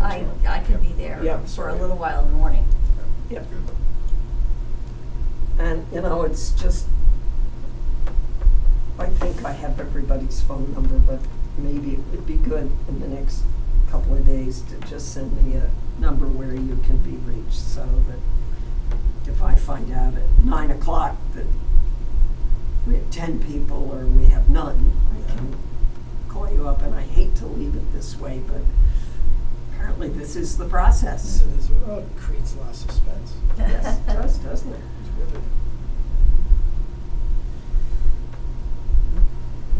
I could be there Yep. for a little while in the morning. Yep. Good. And, it's just, I think I have everybody's phone number, but maybe it would be good in the next couple of days to just send me a number where you can be reached, so that if I find out at 9 o'clock that we have 10 people or we have none, I can call you up. And I hate to leave it this way, but apparently this is the process. It creates a lot of suspense. Yes, it does, doesn't it? It's really.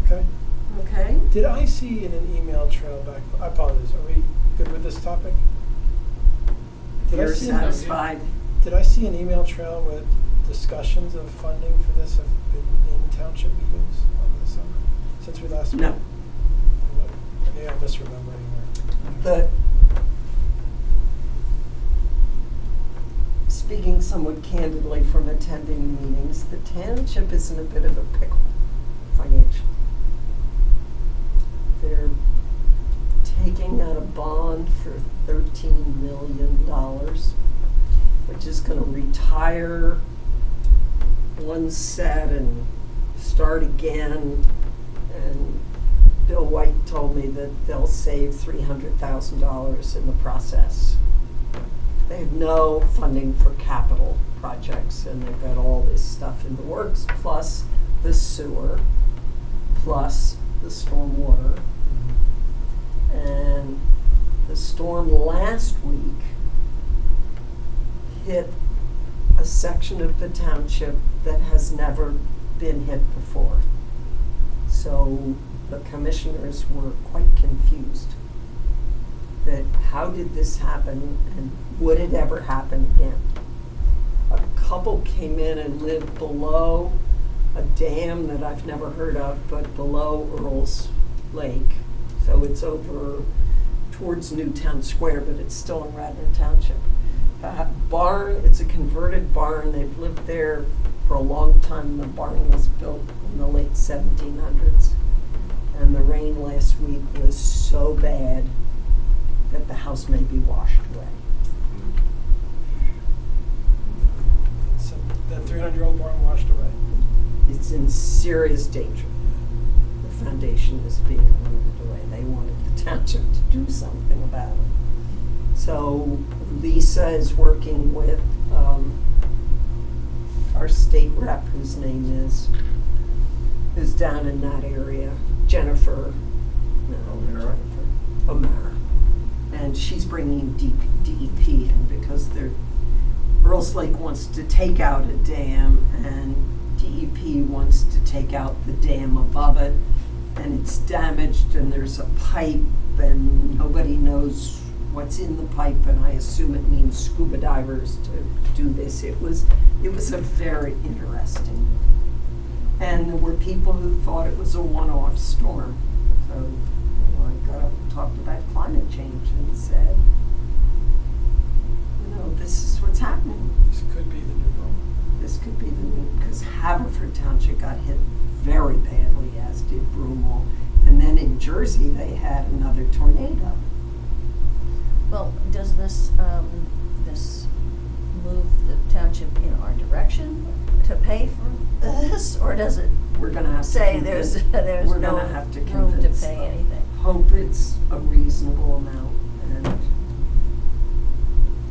Okay. Okay? Did I see in an email trail back? I apologize. Are we good with this topic? Did I You're see satisfied? Did I see an email trail with discussions of funding for this have been township meetings over the summer, since we last met? No. Yeah, I'm misremembering The, speaking somewhat candidly from attending meetings, the township is in a bit of a pickle financially. They're taking out a bond for $13 million, which is gonna retire one set and start again. And Bill White told me that they'll save $300,000 in the process. They have no funding for capital projects, and they've got all this stuff in the works, plus the sewer, plus the stormwater. And the storm last week hit a section of the township that has never been hit before. So the commissioners were quite confused that how did this happen and would it ever happen again? A couple came in and lived below a dam that I've never heard of, but below Earl's Lake. So it's over towards Newtown Square, but it's still in Radnor Township. Barn, it's a converted barn. They've lived there for a long time. The barn was built in the late 1700s. And the rain last week was so bad that the house may be washed away. So that 300-year-old barn washed away. It's in serious danger. The foundation is being eroded away. They wanted the township to do something about it. So Lisa is working with our state rep, whose name is down in that area, Jennifer O'Mara. And she's bringing DEP in because Earl's Lake wants to take out a dam, and DEP wants to take out the dam above it, and it's damaged, and there's a pipe, and nobody knows what's in the pipe, and I assume it means scuba divers to do this. It was a very interesting. And there were people who thought it was a one-off storm. So I got up and talked about climate change and said, this is what's happening. This could be the new normal. This could be the new, because Haverford Township got hit very badly, as did Broomall. And then in Jersey, they had another tornado. Well, does this move the township in our direction to pay for this, or does it We're going to have say to there's we're no gonna have to room to convince pay them. anything? Hope it's a reasonable amount, and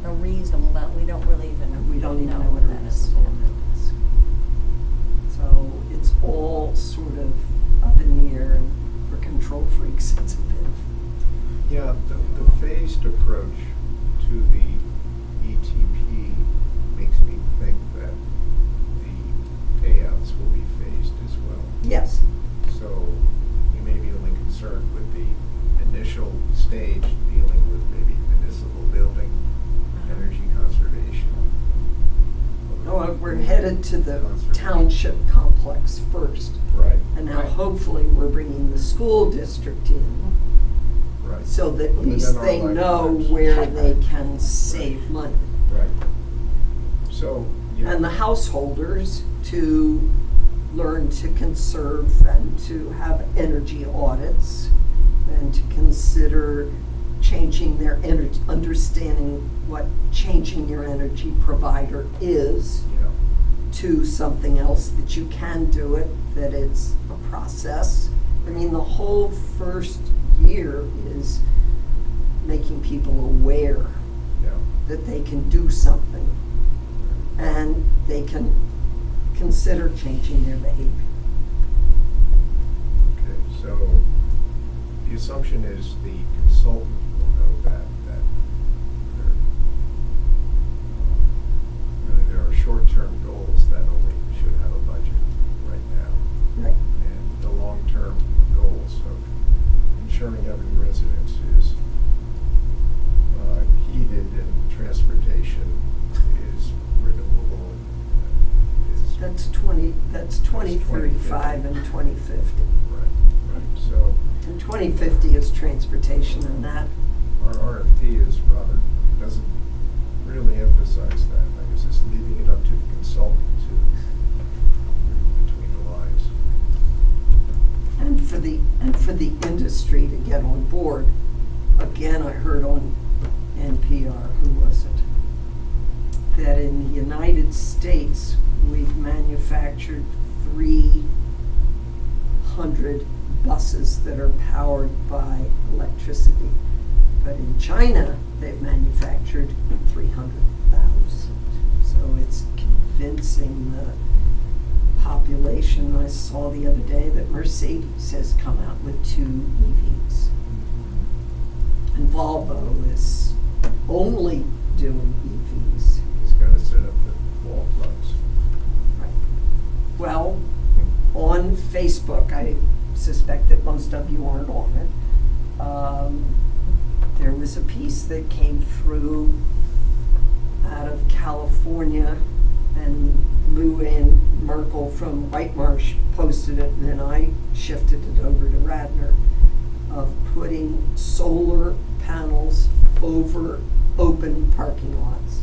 A reasonable amount, we don't really even we don't even know know what that a is. reasonable amount is. So it's all sort of up in the air, and for control freaks, it's a bit of. Yeah, the phased approach to the ETP makes me think that the payouts will be phased as well. Yes. So you may be only concerned with the initial stage dealing with maybe municipal building, energy conservation. No, we're headed to the township complex first. Right. And now Right. hopefully we're bringing the school district in, Right. so that at And least then our they know lifetimes. where they can save money. Right. So, yeah. And the householders to learn to conserve and to have energy audits and to consider changing their energy, understanding what changing your energy provider is Yeah. to something else, that you can do it, that it's a process. I mean, the whole first year is making people aware Yeah. that they can do something and they can consider changing their behavior. Okay, so the assumption is the consultant will know that really there are short-term goals that only should have a budget right now. Right. And the long-term goals of ensuring every resident is heated and transportation is renewable and is. That's 20 2035 and 2050. Right, so And 2050 is transportation, and that, our RFP doesn't really emphasize that. I guess it's leaving it up to the consultant to read between the lines. and for the industry to get on board. Again, I heard on NPR, who was it? That in the United States, we've manufactured 300 buses that are powered by electricity. But in China, they've manufactured 300,000. So it's convincing the population. I saw the other day that Mercedes has come out with 2 EVs. And Volvo is only doing EVs. He's got to set up the wall plugs. Right. Well, on Facebook, I suspect that most of you aren't on it. There was a piece that came through out of California, and Lou Ann Merkel from White Marsh posted it, and then I shifted it over to Radnor, of putting solar panels over open parking lots.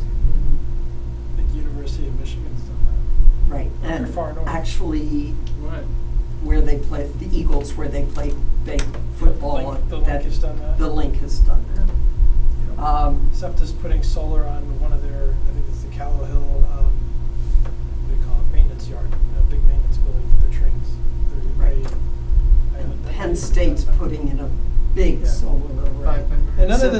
The University of Michigan's done Right, They're and far north. actually Right. where they play, the Eagles, where they play big football. The Link has done that? The Link has done that. SEPTA's putting solar on one of their, I think it's the Callow Hill, what do you call it, maintenance yard, big maintenance building for their trains. Right. Penn State's putting in a big Yeah. solar array. 500. And none So- of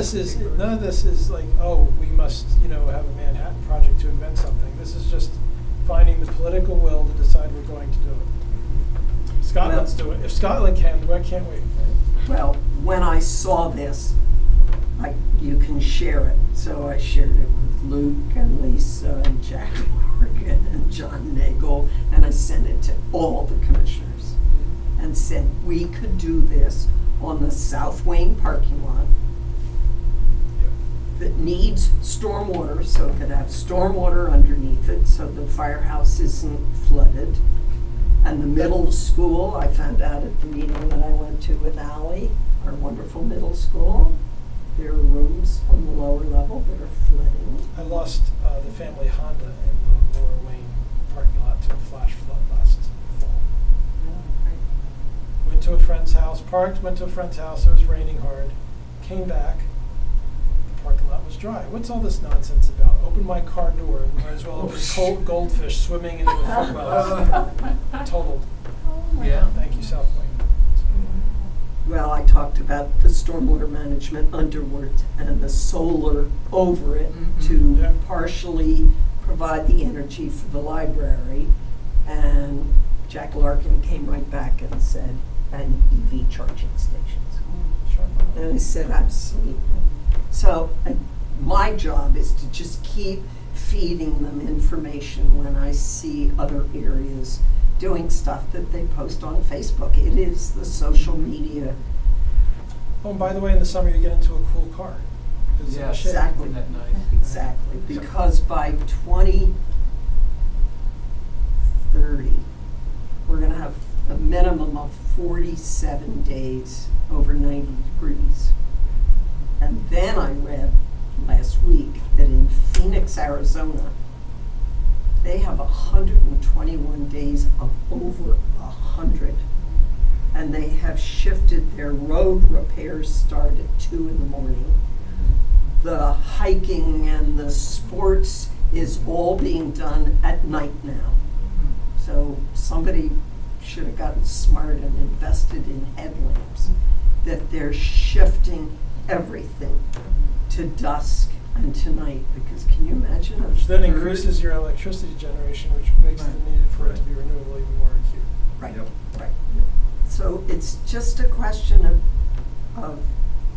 this is like, oh, we must, have a Manhattan Project to invent something. This is just finding the political will to decide we're going to do it. Scotland's doing it. If Scotland can, why can't we? Well, when I saw this, you can share it. So I shared it with Luke and Lisa and Jack Morgan and John Nagel, and I sent it to all the commissioners and said, we could do this on the South Wayne parking lot that needs stormwater, so it could have stormwater underneath it, so the firehouse isn't flooded. And the middle school, I found out at the meeting that I went to with Ally, our wonderful middle school, there are rooms on the lower level that are flooding. I lost the family Honda in the Lower Wayne parking lot to a flash flood last fall. Went to a friend's house, parked, went to a friend's house, it was raining hard, came back, the parking lot was dry. What's all this nonsense about? Open my car door and might as well open cold goldfish swimming into a foot well. Totaled. Yeah. Thank you, South Wayne. Well, I talked about the stormwater management underward and the solar over it Mhm. to Yeah. partially provide the energy for the library. And Jack Larkin came right back and said, and EV charging stations. Sure. And I said, absolutely. So my job is to just keep feeding them information when I see other areas doing stuff that they post on Facebook. It is the social media. Oh, and by the way, in the summer you get into a cool car. 'Cause of the Yes, shade. Exactly. Isn't that nice? Exactly, because by 2030, we're gonna have a minimum of 47 days over 90 degrees. And then I read last week that in Phoenix, Arizona, they have 121 days of over 100. And they have shifted their road repairs start at 2 in the morning. The hiking and the sports is all being done at night now. So somebody should have gotten smart and invested in headlamps, that they're shifting everything to dusk and to night, because can you imagine? Which then increases your electricity generation, which makes the need for it to be renewable even more acute. Right, Yep. right. So it's just a question of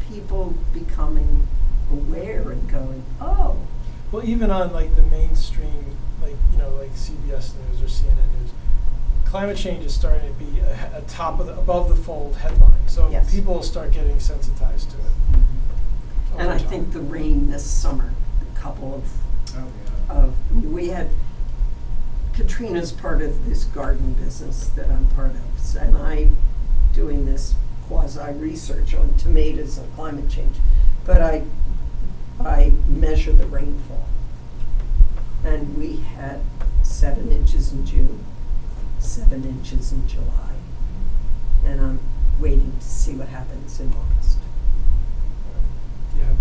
people becoming aware and going, oh. Well, even on like the mainstream, like CBS News or CNN News, climate change is starting to be a top of above the fold headline. So Yes. people will start getting sensitized to it. And over I time. think the rain this summer, a couple of, Oh, yeah. we had Katrina's part of this garden business that I'm part of, and I'm doing this quasi-research on tomatoes and climate change. But I measure the rainfall. And we had 7 inches in June, 7 inches in July. And I'm waiting to see what happens in August. Do you have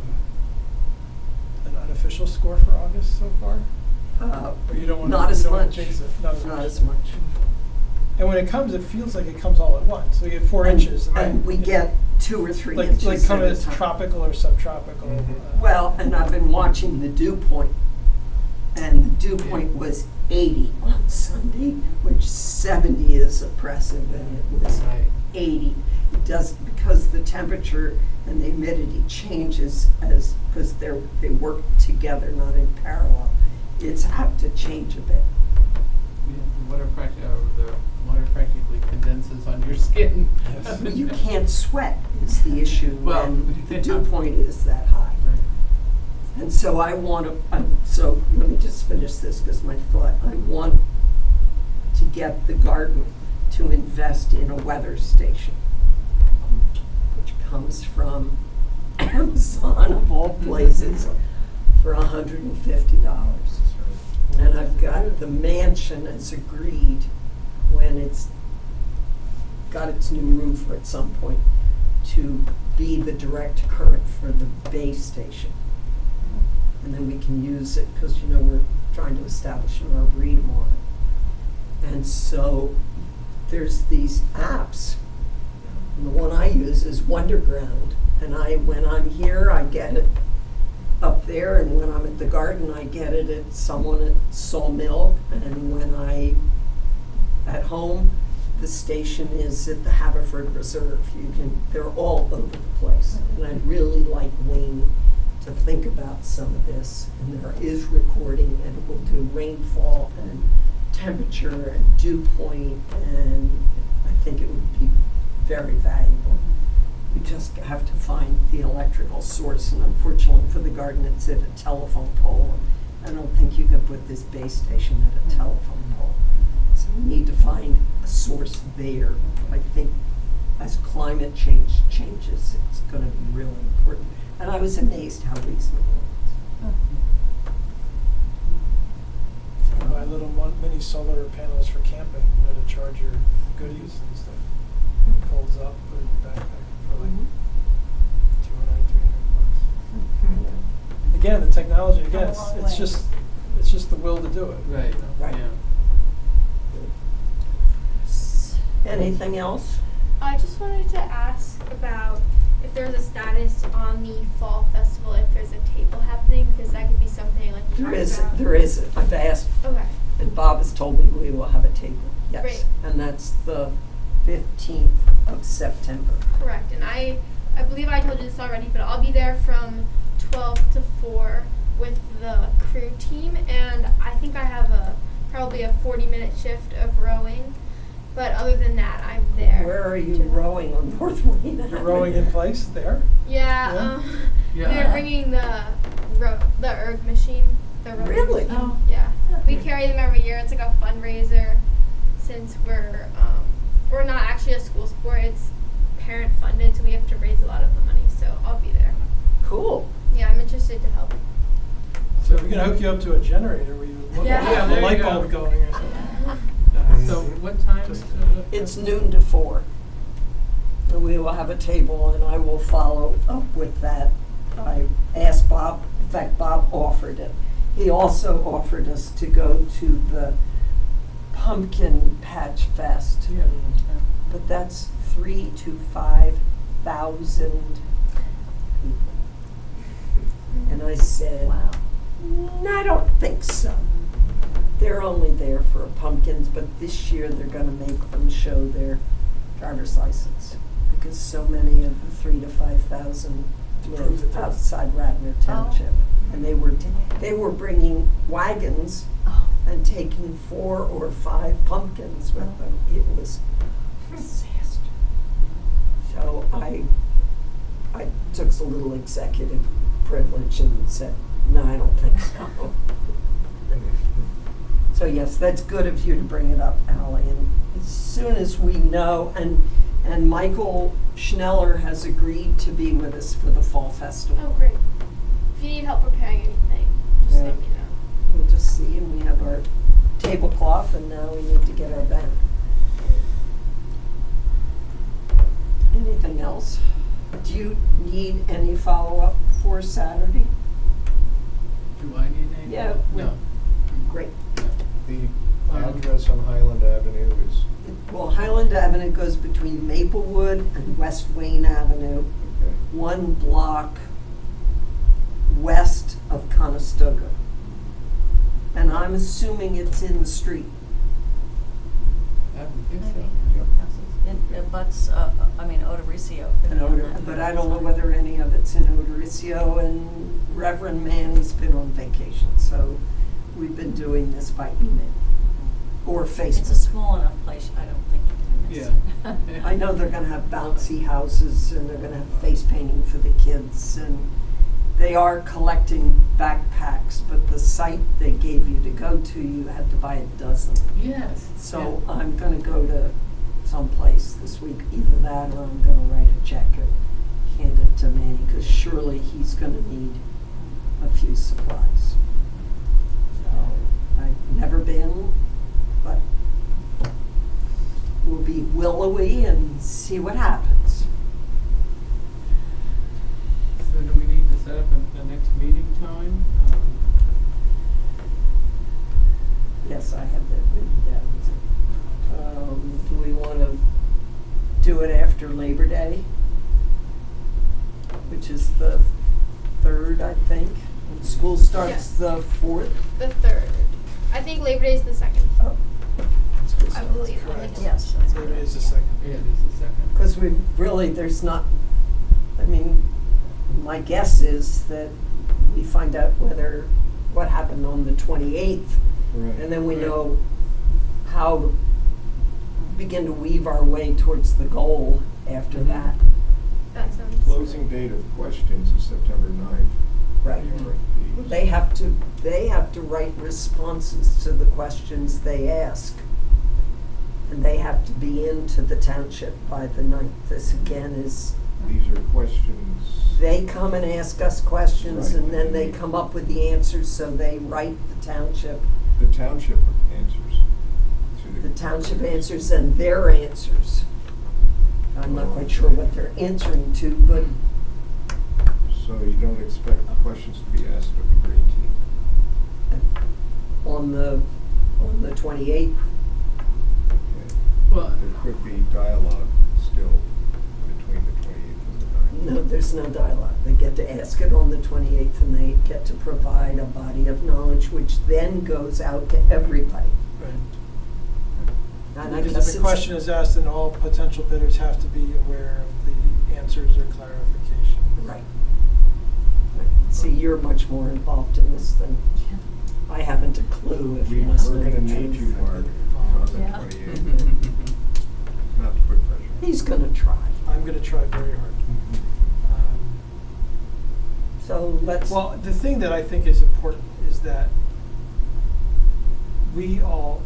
an unofficial score for August so far? Or you don't want Not to, as you don't want much. to jinx it? Not as Not much. as much. And when it comes, it feels like it comes all at once. So you get 4 inches. And we you know, get 2 or 3 like, inches like kind at a of time. tropical or subtropical. Mhm. Well, and I've been watching the dew point, and the dew point was 80 on Sunday, which 70 is oppressive, and it was Right. 80. It does, because the temperature and the humidity changes because they work together, not in parallel. It's apt to change a bit. Yeah, the water practically condenses on your skin. Yes. You can't sweat is the issue Well, when the dew yeah. point is that high. Right. And so I want to, so let me just finish this because my thought, I want to get the garden to invest in a weather station, which comes from Amazon of all places for $150. And I've got, the mansion has agreed when it's got its new roof at some point to be the direct current for the base station. And then we can use it, because you know we're trying to establish an arboretum on it. And so there's these apps. And the one I use is Wonderground. And when I'm here, I get it up there, and when I'm at the garden, I get it at someone at Sawmill. And when at home, the station is at the Haverford Reserve. They're all over the place. And I'd really like Wayne to think about some of this. And there is recording, and it will do rainfall and temperature and dew point, and I think it would be very valuable. We just have to find the electrical source, and unfortunately for the garden, it's at a telephone pole. I don't think you can put this base station at a telephone pole. So we need to find a source there. I think as climate change changes, it's going to be really important. And I was amazed how reasonable it was. You can buy little mini solar panels for camping, you know, to charge your goodies and stuff. It folds up, put it in your backpack for like $200, $300. Again, the technology. Again, Come a long it's way. just the will to do it. Right, you know. Right. yeah. Anything else? I just wanted to ask about if there's a status on the fall festival, if there's a table happening, because that could be something like we talked about. There is. I've asked, Okay. and Bob has told me we will have a table. Yes. Great. And that's the 15th of September. Correct, and I believe I told you this already, but I'll be there from 12 to 4 with the crew team, and I think I have probably a 40-minute shift of rowing, but other than that, I'm there. Where are you to- rowing on North Wayne Avenue? You're rowing in place there. Yeah, Yeah? Yeah. they're bringing the erg machine. The rowing Really? machine. Oh. Yeah, we carry them every year. It's like a fundraiser, since we're not actually a school sport. It's parent funded, so we have to raise a lot of the money. So I'll be there. Cool. Yeah, I'm interested to help. So we're gonna hook you up to a generator where you look Yeah. Yeah, the there you light go. bulb going or something. So what time is Just- the? It's noon to 4. And we will have a table, and I will follow up with that. I asked Bob, in fact, Bob offered it. He also offered us to go to the Pumpkin Patch Fest. Yeah. But that's 3,000 to 5,000 people. And I said, Wow. I don't think so. They're only there for pumpkins, but this year they're going to make them show their driver's license, because so many of the 3,000 to 5,000 prove that live they're- outside Radnor Township. And they were bringing wagons Oh. and taking 4 or 5 pumpkins with them. It was a disaster. So I took a little executive privilege and said, no, I don't think so. So yes, that's good of you to bring it up, Ally, and as soon as we know, and Michael Schneller has agreed to be with us for the fall festival. Oh, great. If you need help preparing anything, just Yeah. let me know. We'll just see, and we have our tablecloth, and now we need to get our banner. Anything else? Do you need any follow-up for Saturday? Do I need any? Yeah, No. Great. The address on Highland Avenue is, Well, Highland Avenue goes between Maplewood and West Wayne Avenue, okay. 1 block west of Conestoga. And I'm assuming it's in the street. I don't think so. Maybe. Yep. It abuts, Odoricio. And but I don't know whether any of it's in Odoricio, and Reverend Manny's been on vacation, so we've been doing this by email or Facebook. It's a small enough place, I don't think you can miss it. I know they're gonna have bouncy houses, and they're gonna have face painting for the kids, and they are collecting backpacks, but the site they gave you to go to, you had to buy a dozen. Yes. So I'm gonna go to someplace this week, either that or I'm gonna write a check and hand it to Manny, because surely he's gonna need a few supplies. So, I've never been, but we'll be willowy and see what happens. So do we need to set up a next meeting time? Yes, I have that written down. Do we want to do it after Labor Day? Which is the 3rd, I think. And school starts Yes. the 4th. The 3rd. I think Labor Day is the 2nd. Oh, I believe. I think Correct. it's- Yes, that's Maybe correct. it's the second. Yeah, this is the second. because we really, there's not, I mean, my guess is that we find out what happened on the 28th, Right. and then we Right. know how to begin to weave our way towards the goal after Mhm. that. That sounds. Closing date of questions is September 9th. Right. RFPs. They have to write responses to the questions they ask. And they have to be into the township by the 9th. This again is, These are questions. they come and ask us questions, Right. and then they come up with the answers, so they write the township. The township answers to The township answers and their answers. I'm not quite sure what they're answering to, but So you don't expect questions to be asked of the green team? on the 28th, Okay. Well, There could be dialogue still between the 28th and the 9th. no, there's no dialogue. They get to ask it on the 28th, and they get to provide a body of knowledge, which then goes out to everybody. Right. And I Because guess if the it's- question is asked, then all potential bidders have to be aware of the answers or clarification. Right. See, you're much more involved in this than I haven't a clue, if you We're must know gonna the need you, truth. Mark, on the Yeah. 28th. Not to put pressure. He's gonna try. I'm gonna try very hard. So let's. Well, the thing that I think is important is that we all,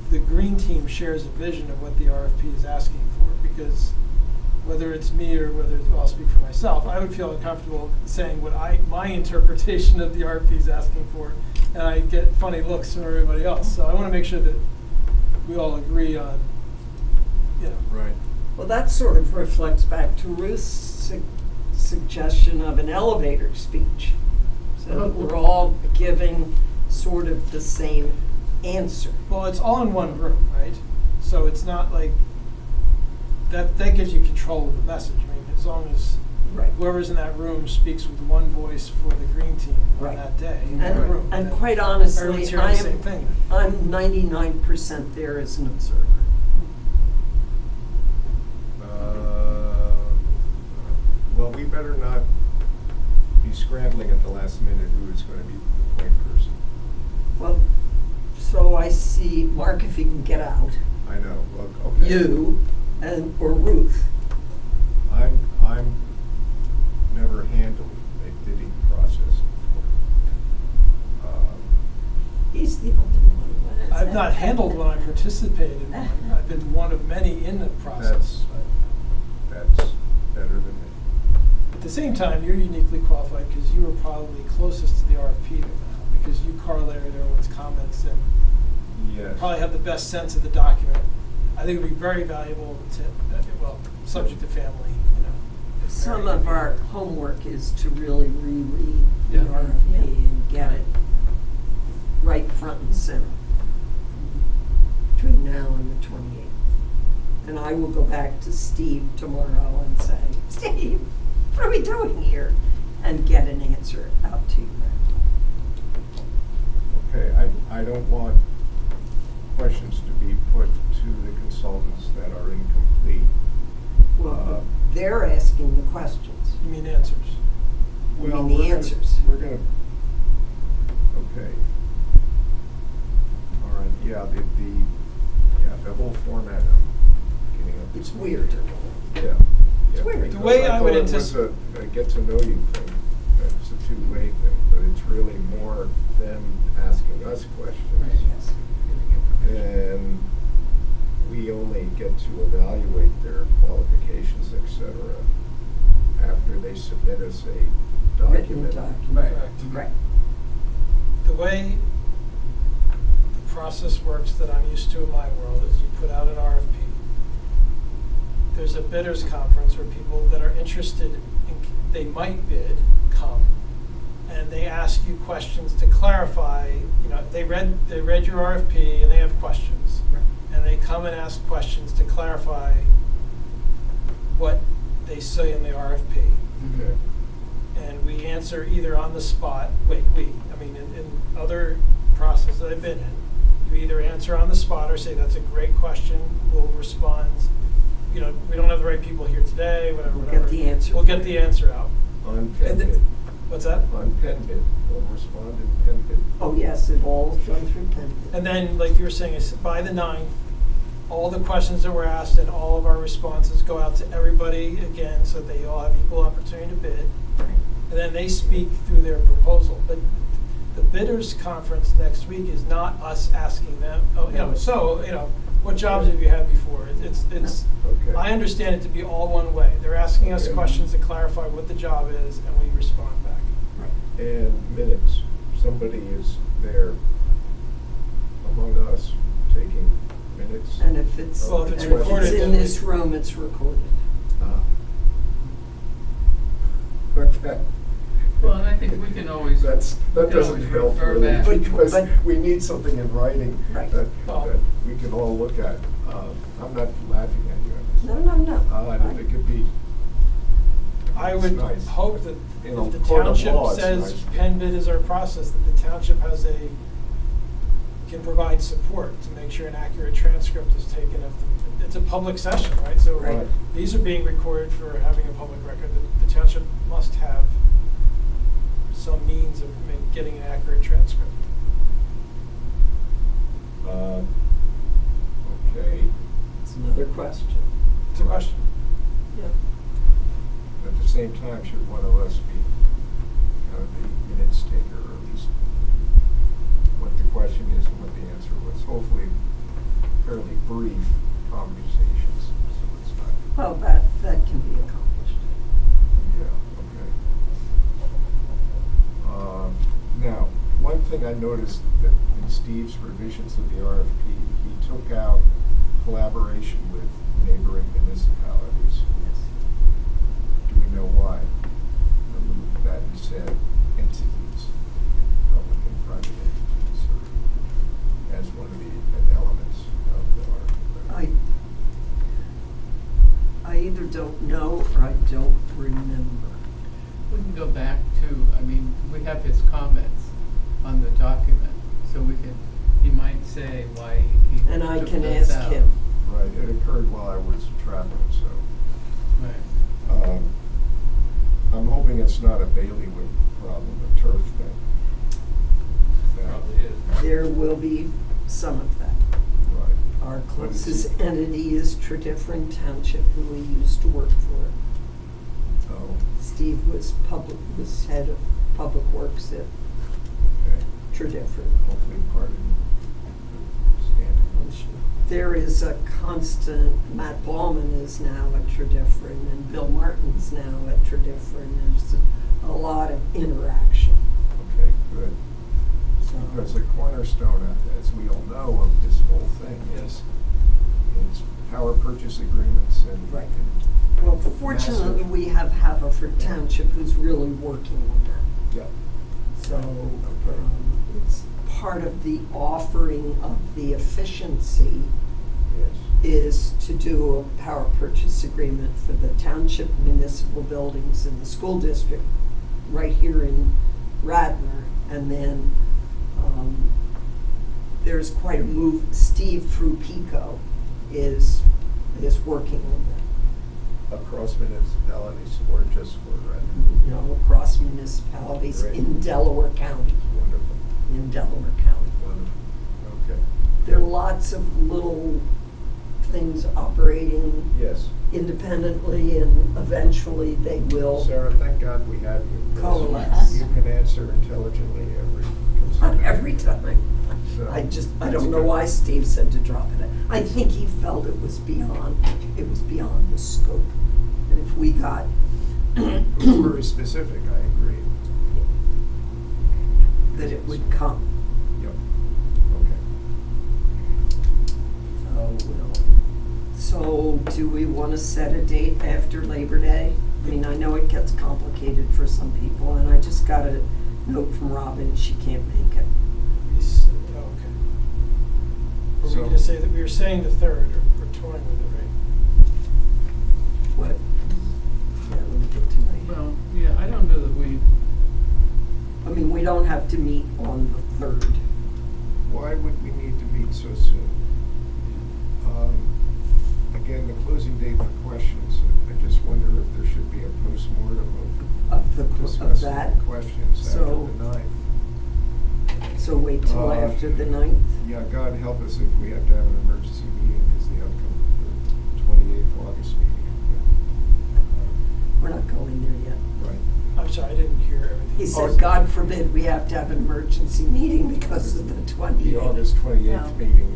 the green team shares a vision of what the RFP is asking for, because whether it's me or whether I'll speak for myself, I would feel uncomfortable saying what my interpretation of the RFP is asking for, and I get funny looks from everybody else. So I want to make sure that we all agree on, Right. Well, that sort of reflects back to Ruth's suggestion of an elevator speech. So that we're all giving sort of the same answer. Well, it's all in one room, right? So it's not like, that gives you control of the message. I mean, as long as Right. whoever's in that room speaks with one voice for the green team on Right. that day in that room. And then quite honestly, everyone's hearing the same thing. I'm 99% there as an observer. Well, we better not be scrambling at the last minute who is going to be the point person. Well, so I see Mark, if he can get out, I know, well, okay. you, or Ruth. I'm never handled a bidding process before. He's the ultimate not handled one, I participated in one. I've been one of many in the process. That's better than me. At the same time, you're uniquely qualified because you were probably closest to the RFP to now, because you correlated everyone's comments and Yes. probably have the best sense of the document. I think it would be very valuable to, well, subject to family, you know. it's very Some of our convenient. homework is to really reread the Yeah. RFP Yeah. and get it right front and center between now and the 28th. And I will go back to Steve tomorrow and say, Steve, what are we doing here? And get an answer out to you. Okay, I don't want questions to be put to the consultants that are incomplete. Well, they're asking the questions. You mean answers? You Well, mean the we're gonna- answers. We're gonna, okay. All right, yeah, the whole format I'm getting up. It's weird. Yeah. It's yeah, weird. because The way I would thought it was anticipate- a get-to-know-you thing. It's a two-way thing, but it's really more them asking us questions. Right. Yes. Giving information. And we only get to evaluate their qualifications, et cetera, after they submit us a Written document. document. Correct. Right. The way the process works that I'm used to in my world is you put out an RFP. There's a bidders conference where people that are interested in, they might bid, come, and they ask you questions to clarify, you know, they read your RFP and they have questions. Right. And they come and ask questions to clarify what they say in the RFP. Okay. And we answer either on the spot, in other processes I've been in, you either answer on the spot or say, that's a great question, we'll respond. You know, we don't have the right people here today, whatever, We'll get whatever. the answer We'll for get you. the answer out. On And pen then- bid, What's that? on pen bid, we'll respond in pen bid. Oh, yes, it all done through pen. And then, like you were saying, is by the 9th, all the questions that were asked and all of our responses go out to everybody again, so they all have equal opportunity to bid. And then they speak through their proposal. But the bidders conference next week is not us asking them, what jobs have you had before? It's, Okay. I understand it to be all one way. They're asking us Okay. questions to clarify what the job is, and we respond back. And minutes, somebody is there among us taking minutes. And if it's, Well, if it's and if recorded, it's in then this room, it's recorded. Ah. Okay. Well, and I think we can always. That we can doesn't always help refer really, back. because But- we need something in writing Right. that Well- we can all look at. I'm not laughing at you on this. No. I don't think it'd be. I it's would nice. hope that In a if the court of township law, it's says nice. pen bid is our process, that the township can provide support to make sure an accurate transcript is taken of it's a public session, right? So Right. these are being recorded for having a public record. The township must have some means of getting an accurate transcript. Okay. It's another question. It's a question. Yeah. At the same time, should one of us be kind of the minutes taker, or at least what the question is and what the answer was? Hopefully, fairly brief conversations, so it's not. Well, that can be accomplished. Yeah, okay. Now, one thing I noticed that in Steve's revisions of the RFP, he took out collaboration with neighboring municipalities. Do we know why? Removed that and said entities, public and private entities, or as one of the elements of the RFP. I either don't know or I don't remember. We can go back to, we have his comments on the document, so he might say why he And I took can those ask out. him. Right, it occurred while I was traveling, so. Right. I'm hoping it's not a bailiwick problem, a turf thing. Probably is. There will be some of that. Right. Our But it's- closest entity is Tredyffrin Township, who we used to work for. Oh, Steve was head of public works at okay. Tredyffrin. Hopefully pardon there is a constant, Matt Ballman is now at Tredyffrin and Bill Martin's now at Tredyffrin. There's a lot of interaction. Okay, good. So, Because the cornerstone, as we all know, of this whole thing is power purchase agreements and. Right. Well, fortunately, Massive. we have Haverford Township who's really working on that. Yep. So Okay. it's part of the offering of the efficiency Yes. is to do a power purchase agreement for the township municipal buildings in the school district right here in Radnor. And then there's quite a move. Steve through PICO is working on that. Across municipalities or just for You know, across municipalities Great. in Delaware County, Wonderful, in Delaware County. wonderful. Okay. There are lots of little things operating Yes. independently, and eventually they will. Sarah, thank God we have you. because Coalesce. You can answer intelligently every Not concern. every time. So, I that's don't know good. why Steve said to drop it. I think he felt it was beyond the scope. And if we got, It was very specific, I agree. that it would come. Yep. Okay. So do we want to set a date after Labor Day? I mean, I know it gets complicated for some people, and I just got a note from Robin, she can't make it. Oh, okay. Were we So- gonna say that, we were saying the 3rd, or we're toying with it, right? What? Yeah, let me get to my, Well, yeah, I don't know that we, I mean, we don't have to meet on the 3rd. Why would we need to meet so soon? Again, the closing date for questions, I just wonder if there should be a postmortem of discussing that. the questions after So- the 9th. So wait till after the 9th? Yeah, God help us if we have to have an emergency meeting because the outcome, the 28th August meeting. We're not going there yet. Right. I'm sorry, I didn't hear everything. He Oh, said, God forbid we have to have an emergency meeting because of the 28th. The August 28th No. meeting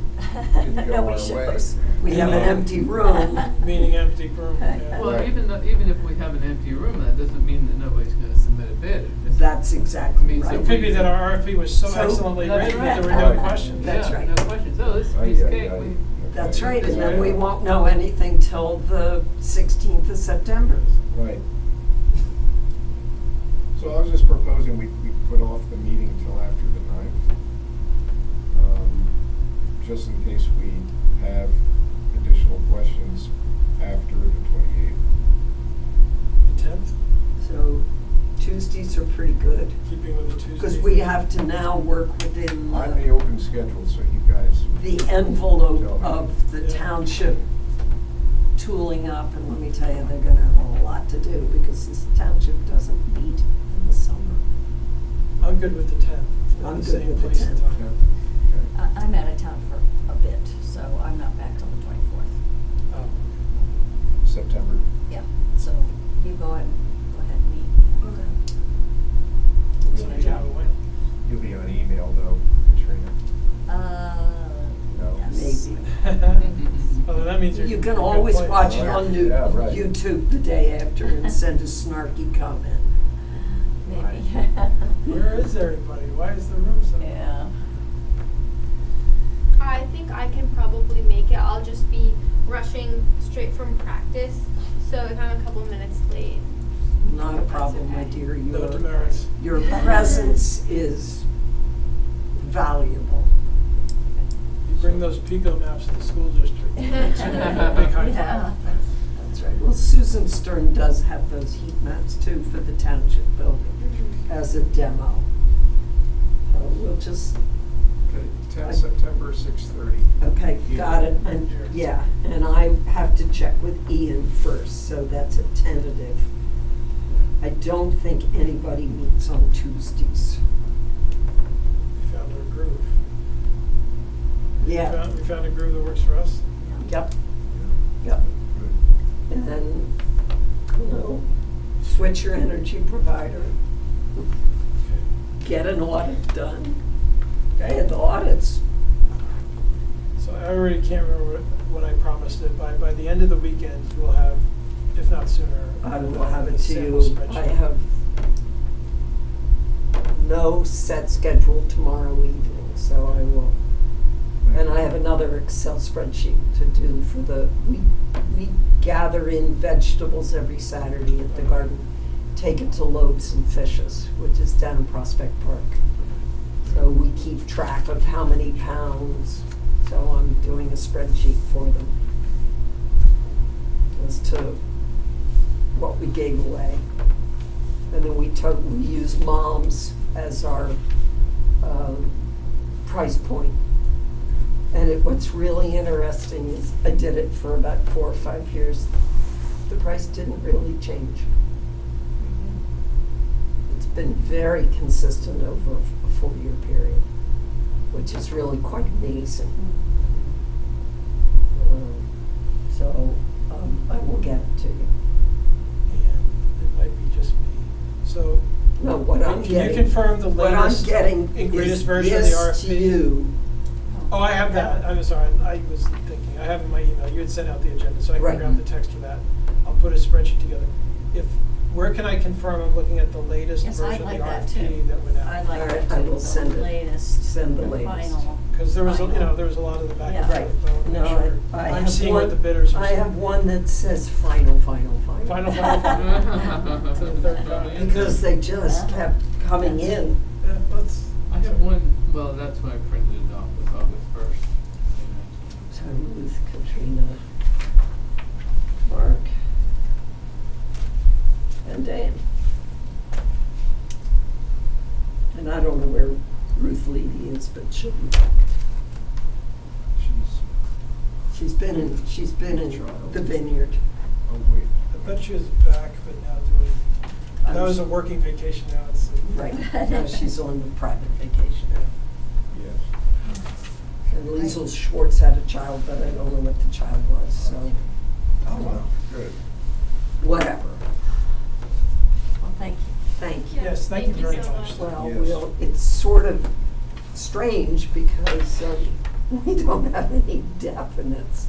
didn't go No, we our should way. post- We have an empty room. Meaning empty room, yeah. well, Right. even if we have an empty room, that doesn't mean that nobody's gonna submit a bid. It just That's exactly means that right. It could be that our RFP was so So- excellently That's written that right. there were no Right. questions. That's Yeah, right. no questions. Oh, this is a Aye, piece of aye, cake. aye. We- That's Okay. right, and then Yeah. we won't know anything till the 16th of September. Right. So I was just proposing we put off the meeting until after the 9th, just in case we have additional questions after the 28th. The 10th, So Tuesdays are pretty good, keeping with the Tuesday. because we have to now work within I'm the open schedule, so you guys. the envelope Tell me. of the Yeah. township tooling up, and let me tell you, they're gonna have a lot to do, because this township doesn't meet in the summer. I'm good with the 10th. I'm the good same with the place and 10th. time. Yeah. Okay. I'm out of town for a bit, so I'm not back till the 24th. Oh, September. Yeah, so you go ahead and meet. so Good you job. know when. You'll be on email though, Katrina. No. Yes. Maybe. Although that means you're. You can you're always playing. watch it Yeah. on Yeah, right. YouTube the day after and send a snarky comment. Maybe. Where is everybody? Why is the room so? Yeah. I think I can probably make it. I'll just be rushing straight from practice. So if I'm a couple minutes late. Not a That's problem, my okay. dear. No demerits. Your presence is valuable. You bring those Pico maps to the school district. Big high Yeah. five. That's right. Well, Susan Stern does have those heat maps too for the township building as a demo. So we'll just, Okay, 10th September, 6:30. okay, Yeah. got it. And, yeah, and I have to check with Ian first, so that's a tentative. I don't think anybody meets on Tuesdays. We found our groove. Yeah, We found a groove that works for us. yep, Yeah. yep. Good. And then, switch your energy provider, Okay. get an audit done. Okay, and the audits, So I already can't remember what I promised it. By the end of the weekend, we'll have, if not sooner. I will have it a to sample you. spreadsheet. I have no set schedule tomorrow evening, so I will. And I have another Excel spreadsheet to do for we gather in vegetables every Saturday at the garden, take it to Lobes and Fishes, which is down in Prospect Park. So we keep track of how many pounds, so I'm doing a spreadsheet for them as to what we gave away. And then we use moms as our price point. And what's really interesting is I did it for about 4 or 5 years. The price didn't really change. It's been very consistent over a 4-year period, which is really quite amazing. So I will get it to you. And it might be just me. So, No, what I'm can getting. you confirm the What I'm latest getting and greatest is version of the this to RFP? you. Oh, I have that. I'm sorry. I was thinking. I have in my email. You had sent out the agenda, so I can Right. grab the text for that. I'll put a spreadsheet together. Where can I confirm I'm looking at the latest Yes, version I'd of like the that RFP too. that went out? I'd like All that right, too. I will send it. Latest, Send the the latest. final. Because there was, Final. there was a lot of the back Yeah. and Right. forth. I wanna No, make sure I I'm have seeing one. what the bidders are I saying. have one that says final. Final. To the third time. Because they just Yeah. kept coming in. Yeah, let's. I have one, well, that's when I printed it off, was August 1st. So Ruth, Katrina, Mark, and Dan. And I don't know where Ruth Levy is, but she'll be back. She's been in the vineyard. Oh, wait. I thought she was back, but now doing. That was a working vacation. Now it's. Right, now she's on the private vacation. Yes. And Liesl Schwartz had a child, but I don't know what the child was, so Oh, wow, good. whatever. Well, thank you. Thank you. Yes, thank you very so much. Well, Yes. it's sort of strange because we don't have any definites.